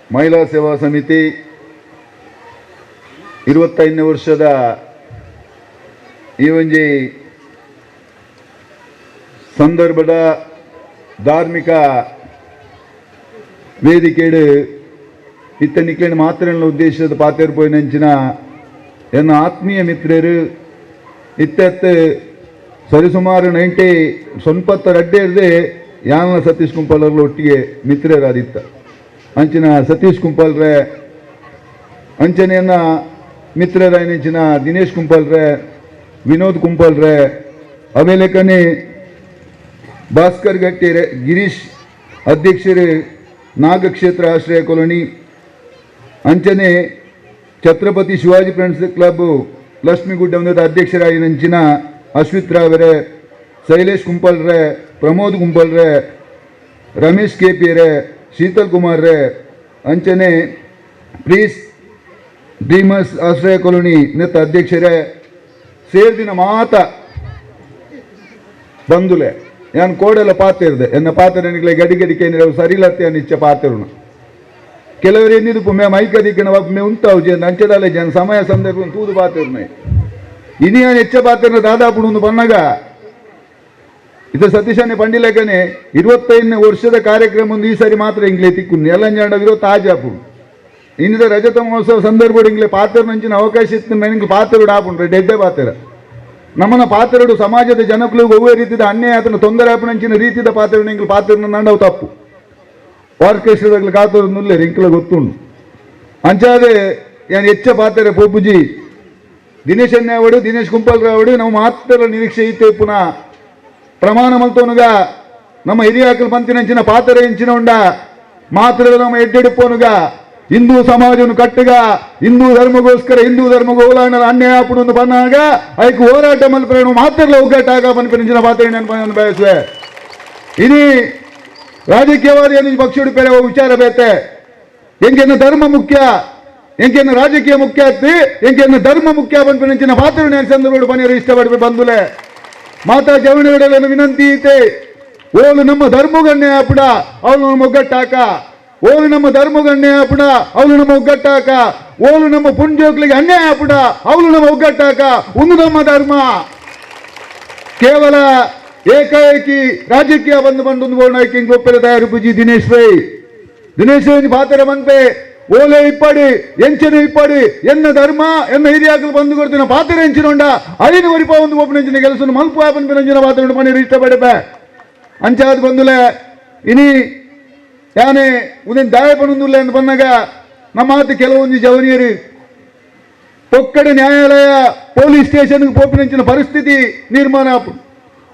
ಮಹಿಳಾ ಸೇವಾ ಸಮಿತಿ 25ನೇ ವರ್ಷದ ಈ ಒಂಜಿ ಸಂದರ್ಭದ ಧಾರ್ಮಿಕ ವೇದಿಕೆಡು ಇತ್ತನಿಕ್ಲೇನು ಮಾತ್ರ ಉದ್ದೇಶದ ಪಾತೆರ್ ಪೋಯಿನಂಚಿನ ಎನ್ನ ಆತ್ಮೀಯ ಮಿತ್ರರು ಇತ್ತೆತ್ತು ಸರಿಸುಮಾರು 90 ಅಡ್ಡೇರ್ದೆ ಯಾನ ಸತೀಶ್ ಕುಂಪಲರ್ಲು ಒಟ್ಟಿಗೆ ಮಿತ್ರರಾದಿತ್ತ ಅಂಚಿನ ಸತೀಶ್ ಕುಂಪಲ್ರೆ ಅಂಚನೆಯನ್ನ ಮಿತ್ರರಾಯನಿಂಚಿನ ದಿನೇಶ್ ಕುಂಪಲ್ರೆ ವಿನೋದ್ ಕುಂಪಲ್ರೆ ಆಮೇಲೆ ಕನೆ ಭಾಸ್ಕರ್ ಗಟ್ಟೆರೆ ಗಿರೀಶ್ ಅಧ್ಯಕ್ಷರು ನಾಗಕ್ಷೇತ್ರ ಆಶ್ರಯ ಕಾಲೋನಿ ಅಂಚನೆ ಛತ್ರಪತಿ ಶಿವಾಜಿ ಫ್ರೆಂಡ್ಸ್ ಕ್ಲಬ್ ಲಕ್ಷ್ಮೀಗುಡ್ಡ ಅಧ್ಯಕ್ಷರಾಗಿ ನಂಚಿನ ಅಶ್ವಿತ್ ರಾವರೆ ಶೈಲೇಶ್ ಕುಂಪಲ್ರೆ ಪ್ರಮೋದ್ ಕುಂಪಲ್ರೆ ರಮೇಶ್ ಕೆಪಿರೆ ಶೀತಲ್ ಕುಮಾರ್ ರೇ ಅಂಚನೆ ಪ್ರೀಸ್ ಡ್ರೀಮರ್ಸ್ ಆಶ್ರಯ ಕಾಲೋನಿ ನೆತ್ತ ಅಧ್ಯಕ್ಷರೇ ಸೇರ್ದಿನ ಮಾತ ಬಂದುಲೆ ನಾನು ಕೋಡೆಲ್ಲ ಪಾತಿರ್ದೆ ಎನ್ನ ಪಾತ್ರೆ ಗಡಿ ಗಡಿಕೆ ಸರಿಲತ್ತೆ ಅನಿಚ್ಚ ಪಾತಿರುಣ ಕೆಲವರು ಏನಿದು ಮೇ ಮೈಕದಿಕ್ಕನ ಮೇ ಉಂಟಾವು ಜನ ಅಂಚದಲ್ಲ ಜನ ಸಮಯ ಸಂದರ್ಭ ತೂದು ಪಾತಿರ್ನೆ ಇನಿ ಹೆಚ್ಚ ಪಾತ್ರ ದಾದಾಪುಡು ಒಂದು ಬಣ್ಣಗ ಇದು ಸತೀಶನೇ ಪಂಡಿಲಕನೆ 25ನೇ ವರ್ಷದ ಕಾರ್ಯಕ್ರಮ ಒಂದು ಈ ಸಾರಿ ಮಾತ್ರ ಇಂಗ್ಲೇ ತಿಕ್ಕು ಎಲ್ಲ ಜನ ವಿರೋಧ ತಾಜಾಪುಡು ಇನ್ನಿದ ರಜತ ಮಹೋತ್ಸವ ಸಂದರ್ಭ ಇಂಗ್ಲೇ ಪಾತ್ರ ನಂಚಿನ ಅವಕಾಶ ಇತ್ತು ನನಗೆ ಪಾತ್ರೆಡು ಆಪುಂಡ್ರೆ ಡೆಡ್ಡೆ ಪಾತ್ರ ನಮ್ಮನ್ನ ಪಾತ್ರೆಡು ಸಮಾಜದ ಜನಕ್ಕೂ ಒವ್ವೇ ರೀತಿಯ ಅನ್ಯಾಯ ಅದನ್ನು ತೊಂದರೆ ಆಪನಂಚಿನ ರೀತಿಯ ಪಾತ್ರ ಇಂಗ್ಲು ಪಾತ್ರ ನಂಡವು ತಪ್ಪು ಆರ್ಕೆಸ್ಟ್ರಾದಾಗಲಿ ಕಾತೋರು ನುಲ್ಲೆ ಇಂಕ್ಲ ಗೊತ್ತುಂಡು ಅಂಚಾದೆ ಏನು ಹೆಚ್ಚ ಪಾತ್ರೆ ಪೋಪುಜಿ ದಿನೇಶ್ ಅನ್ಯಾವಡು ದಿನೇಶ್ ಕುಂಪಲ್ರಾವಡು ನಾವು ಮಾತ್ರ ನಿರೀಕ್ಷೆ ಇತ್ತೆ ಪುನಃ ಪ್ರಮಾಣ ಮಲ್ತೋನುಗ ನಮ್ಮ ಹಿರಿಯಾಕಲ್ ಪಂತಿನಂಚಿನ ಪಾತ್ರ ಹೆಂಚಿನ ಉಂಡ ಮಾತ್ರ ನಮ್ಮ ಎಡ್ಡೆಡುಪೋನುಗ ಹಿಂದೂ ಸಮಾಜವನ್ನು ಕಟ್ಟಗ ಹಿಂದೂ ಧರ್ಮಗೋಸ್ಕರ ಹಿಂದೂ ಧರ್ಮಗೋಲಾಣ ಅನ್ಯಾಯ ಪುಡು ಬಂದಾಗ ಅದಕ್ಕೆ ಹೋರಾಟ ಮಲ್ಪರೇನು ಮಾತ್ರ ಒಗ್ಗಟ್ಟಾಗ ಪನ್ಪಿನ ಪಾತ್ರ ನೆನಪನ್ನು ಬಯಸುವೆ ಇನಿ ರಾಜಕೀಯವಾದಿ ಏನು ಪಕ್ಷ ಬೇರೆ ವಿಚಾರ ಬೇತೆ ಎಂಕೆನ್ನ ಧರ್ಮ ಮುಖ್ಯ ಎಂಕೆನ್ನ ರಾಜಕೀಯ ಮುಖ್ಯ ಆಗ್ತಿ ಎಂಕೆನ್ನ ಧರ್ಮ ಮುಖ್ಯ ಪನ್ಪಿನ ಪಾತ್ರ ಸಂದರ್ಭ ಪನಿಯರು ಇಷ್ಟಪಡ ಬಂದುಲೆ ಮಾತಾ ಜವಣಿಗಳನ್ನು ವಿನಂತಿ ಐತೆ ಓಲು ನಮ್ಮ ಧರ್ಮಗಣ್ಯ ಆಪುಡ ಅವಳು ನಮ್ಮ ಒಗ್ಗಟ್ಟಾಕ ಓಲು ನಮ್ಮ ಧರ್ಮಗಣ್ಯ ಆಪುಡ ಅವಳು ನಮ್ಮ ಒಗ್ಗಟ್ಟಾಕ ಓಲು ನಮ್ಮ ಪುಂಜೋಕ್ಲಿಗೆ ಅನ್ಯಾಯ ಆಪುಡ ಅವಳು ನಮ್ಮ ಒಗ್ಗಟ್ಟಾಕ ಒಂದು ನಮ್ಮ ಧರ್ಮ ಕೇವಲ ಏಕಾಏಕಿ ರಾಜಕೀಯ ಬಂದು ಒಂದು ಗೋಣಾಕಿ ಗೊಪ್ಪರ ತಯಾರು ಪೂಜಿ ದಿನೇಶ್ ರೈ ಪಾತ್ರ ಬಂತೆ ಓಲೆ ಇಪ್ಪಡಿ ಎಂಚನೆ ಇಪ್ಪಡಿ ಎನ್ನ ಧರ್ಮ ಎನ್ನ ಹಿರಿಯಾಕಲು ಬಂದು ಕೊಡ್ತೀನಿ ಪಾತ್ರ ಎಂಚಿನೊಂಡ ಅದಿನ ವರಿಪ ಒಂದು ಒಬ್ಬನಂಚಿನ ಕೆಲಸ ಮಲ್ಪ ಪಂಪಿನಂಚಿನ ಪಾತ್ರ ಮನೆ ಇಷ್ಟಪಡಬೆ ಅಂಚಾದ ಬಂದುಲೆ ಇನಿ ಯಾನೆ ಉದನ್ ದಾಯ ಪನುಂದುಲ್ಲ ಅಂತ ಬಂದಾಗ ನಮ್ಮ ಮಾತು ಕೆಲವೊಂದು ಜವನಿಯರು ಪೊಕ್ಕಡೆ ನ್ಯಾಯಾಲಯ ಪೊಲೀಸ್ ಸ್ಟೇಷನ್ಗೆ ಪೋಪಿನಂಚಿನ ಪರಿಸ್ಥಿತಿ ನಿರ್ಮಾಣ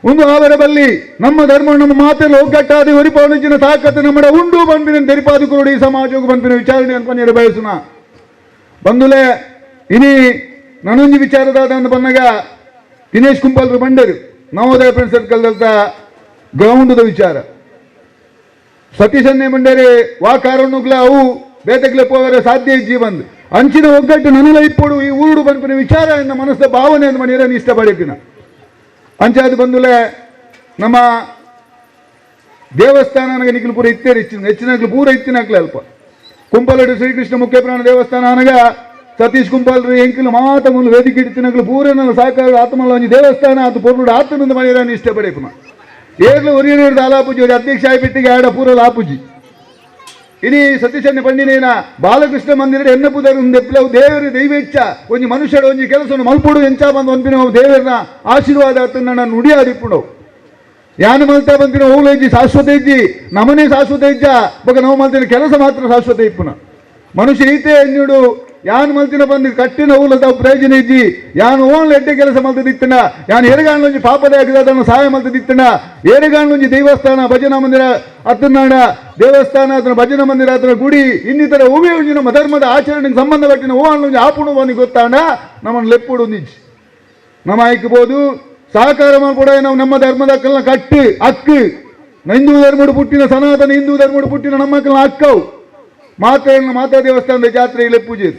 ಒಂದು ಅವರ ಬಲ್ಲಿ ನಮ್ಮ ಧರ್ಮ ನಮ್ಮ ಮಾತೆಲ್ಲ ಒಗ್ಗಟ್ಟಾದ ಒರಿಪವನಿಂಚಿನ ತಾಕತ್ತು ನಮ್ಮಡ ಉಂಡು ಬಂಪಿನ ತೆರಿಪಾದು ಕೊಡಿ ಸಮಾಜಕ್ಕೆ ಬಂಪಿನ ವಿಚಾರಣೆ ಅನ್ಪನ್ನಿರ ಬಯಸುನ ಬಂದುಲೆ ಇನಿ ನನೊಂದು ವಿಚಾರದಾದ ಅಂತ ಬಂದಾಗ ದಿನೇಶ್ ಕುಂಪಲ್ರು ಬಂಡರು ನವೋದಯ ಫ್ರೆಂಡ್ ಸರ್ಕಲ್ದಂತ ಗ್ರೌಂಡ್ದ ವಿಚಾರ ಸತೀಶನ್ನೇ ಬಂಡರೆ ವಾಕಾರಣ್ಣುಗ್ಲ ಅವು ಬೇತಗ್ಲೆ ಹೋಗರೆ ಸಾಧ್ಯ ಇಜ್ಜಿ ಬಂದು ಅಂಚಿನ ಒಗ್ಗಟ್ಟು ನನಲ ಇಪ್ಪಡು ಈ ಊರುಡು ಬಂಪಿನ ವಿಚಾರ ಎನ್ನ ಮನಸ್ಸ ಭಾವನೆ ಅಂತ ಮನೆಯರ ಇಷ್ಟಪಡಿನ ಅಂಚಾದ ಬಂದುಲೆ ನಮ್ಮ ದೇವಸ್ಥಾನ ನನಗೆ ನಿಖಿಲ್ ಪೂರ ಇತ್ತೇರಿ ಹೆಚ್ಚಿನಾಗ್ಲು ಪೂರ ಇತ್ತಿನಾಗ್ಲೆ ಅಲ್ಪ ಕುಂಪಲಡು ಶ್ರೀಕೃಷ್ಣ ಮುಖ್ಯಪ್ರಾಣ ದೇವಸ್ಥಾನ ನನಗ ಸತೀಶ್ ಕುಂಪಲ್ರು ಎಂಕಿಲು ಮಾತ ಮುಲ್ಲು ವೇದಿಕೆ ಇಡ್ತಿನಾಗ್ಲು ಪೂರ ನನ್ನ ಸಾಕಾರ ಆತ್ಮಲ್ಲ ಒಂಜಿ ದೇವಸ್ಥಾನ ಆತು ಪೊರ್ಲುಡು ಆತನೊಂದು ಮನೆಯರ ಇಷ್ಟಪಡಿಪುನ ಏರ್ಲು ಒರಿಯೇರಿದ ಆಲಾಪೂಜಿ ಅವ್ರ ಅಧ್ಯಕ್ಷ ಆಯ್ಬಿಟ್ಟಿಗೆ ಆಡ ಪೂರಲ್ ಆಪೂಜಿ ಇನಿ ಸತೀಶನ್ಯ ಪಂಡಿನೇನ ಬಾಲಕೃಷ್ಣ ಮಂದಿರ ಎನ್ನಪುದರು ದೆಪ್ಲವು ದೇವರು ದೈವೇಚ್ಛ ಒಂಜಿ ಮನುಷ್ಯರ ಒಂಜಿ ಕೆಲಸವನ್ನು ಮಲ್ಪುಡು ಎಂಚ ಬಂದು ಒಂದಿನ ದೇವರನ್ನ ಆಶೀರ್ವಾದ ಆತನ ನಾನು ನುಡಿಯಾದಿಪ್ಪುಡು ಯಾನು ಮಲ್ತಾ ಬಂದಿನ ಹೋಗ್ಲ ಇಜ್ಜಿ ಶಾಶ್ವತ ಇಜ್ಜಿ ನಮನೇ ಶಾಶ್ವತ ಇಜ್ಜ ಬೊಕ ನಾವು ಮಲ್ತಿನ ಕೆಲಸ ಮಾತ್ರ ಶಾಶ್ವತ ಇಪ್ಪುನ ಮನುಷ್ಯ ಈತೆ ಎನ್ನುಡು ಯಾನು ಮಲ್ತಿನ ಬಂದು ಕಟ್ಟಿನ ಊಲದ ಪ್ರಯೋಜನ ಇಜ್ಜಿ ಯಾನು ಓನ್ಲ ಎಡ್ಡೆ ಕೆಲಸ ಮಲ್ತದಿತ್ತನ ಯಾನು ಎರೆಗಾಣ್ಲೊಂಜಿ ಪಾಪದ ಅದನ್ನು ಸಹಾಯ ಮಲ್ತದಿತ್ತನ ಏರೆಗಾಣ್ಲೊಂಜಿ ದೇವಸ್ಥಾನ ಭಜನಾ ಮಂದಿರ ಅತ್ತನಾಡ ದೇವಸ್ಥಾನ ಅದನ್ನ ಭಜನಾ ಮಂದಿರ ಅದನ್ನ ಗುಡಿ ಇನ್ನಿತರ ಹೂವೇ ಒಂಜಿ ನಮ್ಮ ಧರ್ಮದ ಆಚರಣೆಗೆ ಸಂಬಂಧಪಟ್ಟಿನ ಓನ್ಲೊಂಜಿ ಆಪುಣು ಬಂದು ಗೊತ್ತಾಂಡ ನಮ್ಮನ್ನು ಲೆಪ್ಪುಡು ನಿಜ್ ನಮ್ಮ ಆಯ್ಕಬಹುದು ಸಹಕಾರ ಮಾಡ್ಕೊಡ ನಾವು ನಮ್ಮ ಧರ್ಮದ ಅಕ್ಕಲ್ನ ಕಟ್ಟು ಅಕ್ಕು ಹಿಂದೂ ಧರ್ಮಡು ಪುಟ್ಟಿನ ಸನಾತನ ಹಿಂದೂ ಧರ್ಮಡು ಪುಟ್ಟಿನ ನಮ್ಮ ಅಕ್ಕಲ್ನ ಅಕ್ಕವು ಮಾತಾ ದೇವಸ್ಥಾನದ ಜಾತ್ರೆಗೆ ಪೂಜೆ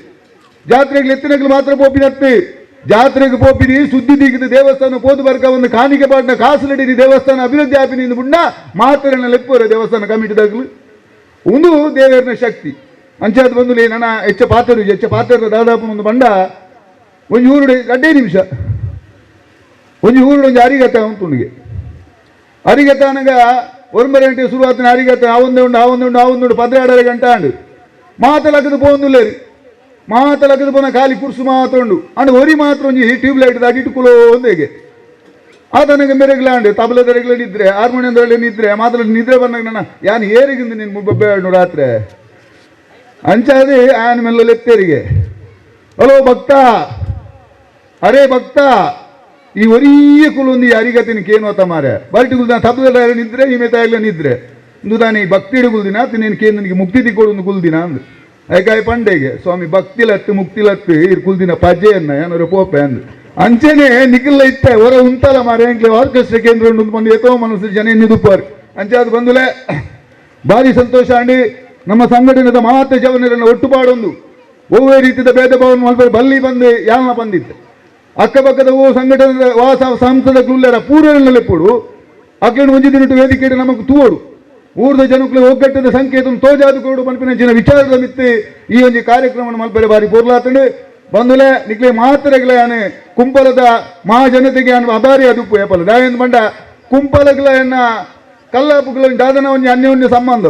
ಜಾತ್ರೆಗೆ ಎತ್ತಿನಗಳು ಮಾತ್ರ ಪೋಪಿನತ್ತು ಜಾತ್ರೆಗೆ ಪೋಪಿನಿ ಸುದ್ದಿ ದಿಗಿದ ದೇವಸ್ಥಾನ ಪೋದು ಬರ್ಕ ಒಂದು ಕಾಣಿಕೆ ಪಾಡ್ನ ಕಾಸುಲಡಿನಿ ದೇವಸ್ಥಾನ ಅಭಿವೃದ್ಧಿ ಆಪಿನಿಂದ ಬುಂಡ ಮಾತ್ರನ ಲೆಪ್ಪುವರ ದೇವಸ್ಥಾನ ಕಮಿಟಿದಾಗಲು ಒಂದು ದೇವರನ ಶಕ್ತಿ ಅಂಚಾದ ಬಂದು ನನ್ನ ಹೆಚ್ಚ ಪಾತ್ರ ದಾದಾಪು ಒಂದು ಬಂಡ ಒಂದು ಊರುಡೆ 2 ನಿಮಿಷ ಒಂದು ಊರುಡೆ ಒಂದು ಅರಿಗತ ಉಂಟುಂಡಿಗೆ ಅರಿಗತ ನನಗ 1 ಗಂಟೆ ಶುರುವಾತಿನ ಅರಿಗತ ಆವೊಂದು 12 ಗಂಟೆ ಅಂಡು ಮಾತಲಕ್ಕದು ಪೋಂದುಲ್ಲೇರಿ ಮಾತಲಕ್ಕದು ಪೋನ ಖಾಲಿ ಕುರ್ಸು ಮಾತೊಂಡು ಅಂಡ್ ಒರಿ ಮಾತ್ರ ಒಂಜಿ ಟ್ಯೂಬ್ ಲೈಟ್ ದಾಟಿ ಇಟ್ಟುಕೊಳ್ಳೋ ಒಂದೇಗೆ ಆತನಿಗೆ ಮೆರೆಗ್ಲಾಂಡು ತಬಲದ ನಿದ್ರೆ ಹಾರ್ಮೋನಿಯಂದ್ರಲ್ಲಿ ನಿದ್ರೆ ಮಾತಾಡಿ ನಿದ್ರೆ ಬಂದಾಗ ನನ್ನ ಯಾನು ಏರಿಗಿಂದ ನೀನು ಮುಬ್ಬೆ ರಾತ್ರಿ ಅಂಚಾದೆ ಆನ ಮೇಲೆ ಲೆತ್ತೇರಿಗೆ ಹಲೋ ಭಕ್ತ ಅರೇ ಭಕ್ತ ಈ ಒರಿಯ ಕುಲೊಂದು ಅರಿಗತಿನ ಏನೋತ ಮಾರೆ ಬಲ್ಟಿ ಕುಲ್ದಿನ ತಪ್ಪದ ನಿದ್ರೆ ಈ ಮೇತಾಗಲ ನಿದ್ರೆ ಇಂದು ತಾನು ಈ ಭಕ್ತಿ ಕುಲ್ದಿನ ನೀನು ಕೇಂದ್ರನಿಗೆ ಮುಕ್ತಿ ತಿಕ್ಕೊಡು ಕುಲ್ದಿನ ಅಂದು ಐಕಾಯಿ ಪಂಡೆಗೆ ಸ್ವಾಮಿ ಭಕ್ತಿಲತ್ತು ಮುಕ್ತಿಲತ್ತು ಇರ್ ಕುಲ್ದಿನ ಪಜೆಯನ್ನ ಏನಾರು ಪೋಪೆ ಅಂದು ಅಂಚೆನೆ ನಿಖಿಲ್ಲ ಇತ್ತೆ ಹೊರ ಉಂಟಲ್ಲ ಮಾರೆ ಎಂಕ್ಲೆ ಆರ್ಕೆಸ್ಟ್ರಾ ಕೇಂದ್ರ ಬಂದು ಎತ್ತೋ ಮನಸ್ಸು ಜನ ನಿದುಪಾರು ಅಂಚೆ ಅದು ಬಂದುಲೆ ಭಾರಿ ಸಂತೋಷ ಅಂಡಿ ನಮ್ಮ ಸಂಘಟನೆದ ಮಾತ್ರ ಜವನರನ್ನು ಒಟ್ಟುಪಾಡೊಂದು ಒವ್ವೇ ರೀತಿಯ ಭೇದ ಭಾವನ ಮಲ್ಪರೆ ಬಲ್ಲಿ ಬಂದು ಯಾವನ ಬಂದಿತ್ತು ಅಕ್ಕಪಕ್ಕದ ಓ ಸಂಘಟನೆ ಸಂಸದ ಗುಲ್ಲೆರ ಪೂರ್ವಲೆಪ್ಪುಡು ಅಕ್ಲೇನು ಒಂಜಿ ದಿನ ವೇದಿಕೆ ನಮಗೆ ತೂವಡು ಊರ್ದ ಜನಕ್ಕಳು ಒಗ್ಗಟ್ಟದ ಸಂಕೇತ ತೋಜಾದು ಕೊಡು ಮಲ್ಪಿನ ಜನ ವಿಚಾರದ ಮಿತ್ತಿ ಈ ಒಂದು ಕಾರ್ಯಕ್ರಮವನ್ನು ಮಲ್ಪರೆ ಬಾರಿ ಪೊರ್ಲಾತಂಡು ಬಂದುಲೆ ನಿಕ್ಲೆ ಮಾತ್ರಗಳೇ ಆನೆ ಕುಂಪಲದ ಮಹಾಜನತೆಗೆ ಅನ್ನುವ ಅಭಾರಿ ಅದುಪ್ಪು ಏಪಲ್ಲ ದಾಯಂದು ಬಂಡ ಕುಂಪಲಗಳನ್ನ ಕಲ್ಲಾಪುಗಳ ದಾದನ ಒಂದು ಅನ್ಯೋನ್ಯ ಸಂಬಂಧ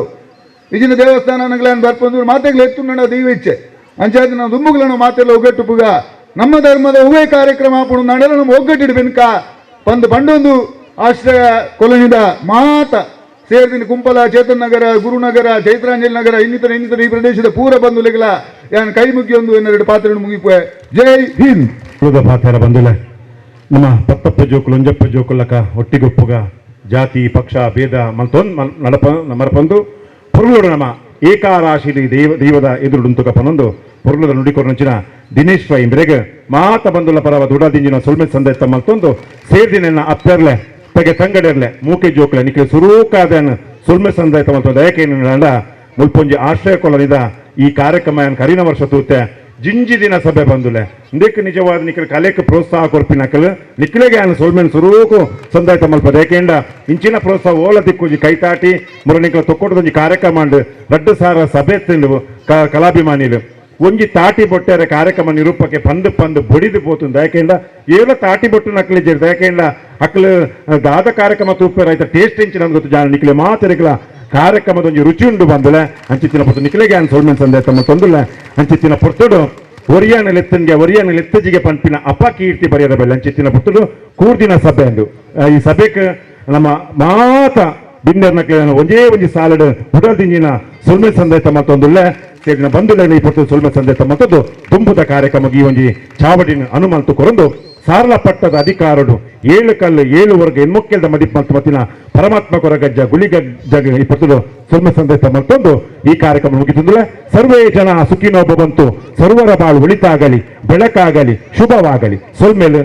ವಿಜಿನ ದೇವಸ್ಥಾನಗಳನ್ನು ಬರ್ಪಂದು ಮಾತೆಗಳು ಎತ್ತು ನನ್ನ ದೈವೇಚ್ಛೆ ಅಂಚಾದ ನಾವು ದುಂಬುಗಳನ್ನು ಮಾತೆಲ್ಲ ಒಗ್ಗಟ್ಟುಪುಗ ನಮ್ಮ ಧರ್ಮದ ಉಭಯ ಕಾರ್ಯಕ್ರಮ ಹಾಪುಡು ನಡೆಲ್ಲ ನಮ್ಮ ಒಗ್ಗಟ್ಟಿಡು ಬೆನ್ಕ ಪಂಡೊಂದು ಆಶ್ರಯ ಕೊಲನಿದ ಮಾತ ಸೇರಿದ ಕುಂಪಲ ಚೇತನ್ ನಗರ ಗುರುನಗರ ಚೈತ್ರಾಂಜಲಿ ನಗರ ಇನ್ನಿತರ ಈ ಪ್ರದೇಶದ ಪೂರ ಬಂಧುಲೆಗಳ ಯಾನ್ ಕೈ ಮುಗಿ ಒಂದು ಎನ್ನೆರಡು ಪಾತ್ರ ಮುಗಿಪುವೆ ಜೈ ಹಿಂದ್ ಉಳಿದ ಪಾತ್ರ ಬಂದುಲೆ ನಮ್ಮ ಪತ್ತಪ್ಪ ಜೋಕುಲು ಒಂಜಪ್ಪ ಜೋಕುಲಕ ಒಟ್ಟಿಗೊಪ್ಪುಗ ಜಾತಿ ಪಕ್ಷ ಭೇದ ಮಲ್ತೊಂದು ನಮರಪಂದು ಪೊರುಳುಡು ನಮ್ಮ ಏಕಾರಾಶಿಲಿ ದೈವದ ಎದುರುಡುಂತುಕ ಪನೊಂದು ಪೊರುಳದ ನುಡಿಕೊರ್ನಂಚಿನ ದಿನೇಶ್ ರೈ ಬೆರೆಗೆ ಮಾತ ಬಂದುಲ ಪರವ ದುಡದಿಂಜಿನ ಸೊಲ್ಮೆ ಸಂದೇಶ ಮಲ್ತೊಂದು ಸೇರ್ದಿನ ಅಪ್ಪರ್ಲೆ ತೆಗೆ ತಂಗಡೆರ್ಲೆ ಮೂಕೆ ಜೋಕ್ಲೆ ನಿಕ್ಕೆ ಸುರೂಕಾದನ್ ಸೊಲ್ಮೆ ಸಂದೇಶ ಮಲ್ತೊಂದು ಏಕೇನ ಮುಲ್ಪೊಂಜಿ ಆಶ್ರಯ ಕೊಲನಿದ ಈ ಕಾರ್ಯಕ್ರಮ ಕರಿನ ವರ್ಷ ತೂತೆ ಜಿಂಜಿ ದಿನ ಸಭೆ ಬಂದುಲೆ ಇಂದಕ್ಕೆ ನಿಜವಾದ ನಿಖಿಲ ಕಲೆಗೆ ಪ್ರೋತ್ಸಾಹ ಕೊರ್ಪಿನಕಲು ನಿಖಿಲೆಗೆ ಅನ್ನು ಸೊಲ್ಮೆನ್ ಸುರೂಕು ಸಂದಾಯ್ತ ಮಲ್ಪದ ಏಕೆಂಡ ಇಂಚಿನ ಪ್ರೋತ್ಸಾಹ ಓಲ ದಿಕ್ಕುಜಿ ಕೈತಾಟಿ ಮುರ ನಿಖಿಲ ತೊಕ್ಕೊಟ್ಟದೊಂಜಿ ಕಾರ್ಯಕ್ರಮ ರಡ್ಡು ಸಾರ ಸಭೆ ತಿಂದು ಕಲಾಭಿಮಾನಿಲು ಒಂಜಿ ತಾಟಿ ಬೊಟ್ಟೆರ ಕಾರ್ಯಕ್ರಮ ನಿರೂಪಕ್ಕೆ ಪಂದು ಬೊಡಿದು ಪೋತುಂದು ಯಾಕೆಂಡ ಏಲ ತಾಟಿ ಬೊಟ್ಟು ನಕಲಿ ಜೇರ್ದು ಯಾಕೆಂಡ ಅಕ್ಲು ದಾದ ಕಾರ್ಯಕ್ರಮ ತೂಪೇರ ಆಯ್ತ ಟೇಸ್ಟ್ ಇಂಚಿನ ಗೊತ್ತು ಜಾನ ನಿಖಿಲೆ ಮಾತರಿಗಳ ಕಾರ್ಯಕ್ರಮದ ಒಂದು ರುಚಿ ಉಂಡು ಬಂದುಲೆ ಅಂಚಿತ್ತಿನ ಪೊತ್ತು ನಿಖಿಲೆಗೆ ಅನ್ ಸೋಲ್ಮೆನ್ ಸಂದೇಶ ತಮ್ಮ ತೊಂದುಲೆ ಅಂಚಿತ್ತಿನ ಪೊರ್ತುಡು ಒರಿಯಾನ ಲೆತ್ತಜಿಗೆ ಪಂಪಿನ ಅಪಕೀರ್ತಿ ಬರೆಯದ ಬೆಲೆ ಅಂಚಿತ್ತಿನ ಪೊತ್ತುಡು ಕೂರ್ದಿನ ಸಭೆ ಅಂದು ಈ ಸಭೆಗೆ ನಮ್ಮ ಮಾತ ಬಿನ್ನರ್ನಕ್ಲೆ ಒಂದೇ ಒಂಜಿ ಸಾಲಡ್ ಹುಡಲ್ದಿಂಜಿನ ಸೊಲ್ಮೆನ್ ಸಂದೇಶ ತಮ್ಮ ತೊಂದುಲೆ ಸೇರಿನ ಬಂದುಲೆ ಈ ಪೊತ್ತು ಸೊಲ್ಮೆನ್ ಸಂದೇಶ ತಮ್ಮ ತೊಂದು ತುಂಬುದ ಕಾರ್ಯಕ್ರಮ ಈ ಒಂಜಿ ಚಾವಡಿನ ಅನುಮಂತು ಕೊರಂದು ಸಾರಲ ಪಟ್ಟದ ಅಧಿಕಾರಡು 7 ಕಲ್ಲು 7 ವರ್ಗ ಹೆಣ್ಮಕ್ಕೆಲ್ದ ಮದಿಪ್ ಮತ್ತಿನ ಪರಮಾತ್ಮ ಕೊರಗಜ್ಜ ಗುಳಿಗಜ್ಜ ಈ ಪೊತ್ತುಡು ಸೊಲ್ಮೆ ಸಂದೇಶ ಮಲ್ತೊಂದು ಈ ಕಾರ್ಯಕ್ರಮ ಮುಗಿತಂದುಲೆ ಸರ್ವೇ ಜನ ಸುಖಿನೋ ಭವಂತು ಸರ್ವರ ಬಾಳು ಒಳಿತಾಗಲಿ ಬೆಳಕಾಗಲಿ ಶುಭವಾಗಲಿ ಸೊಲ್ಮೇಲು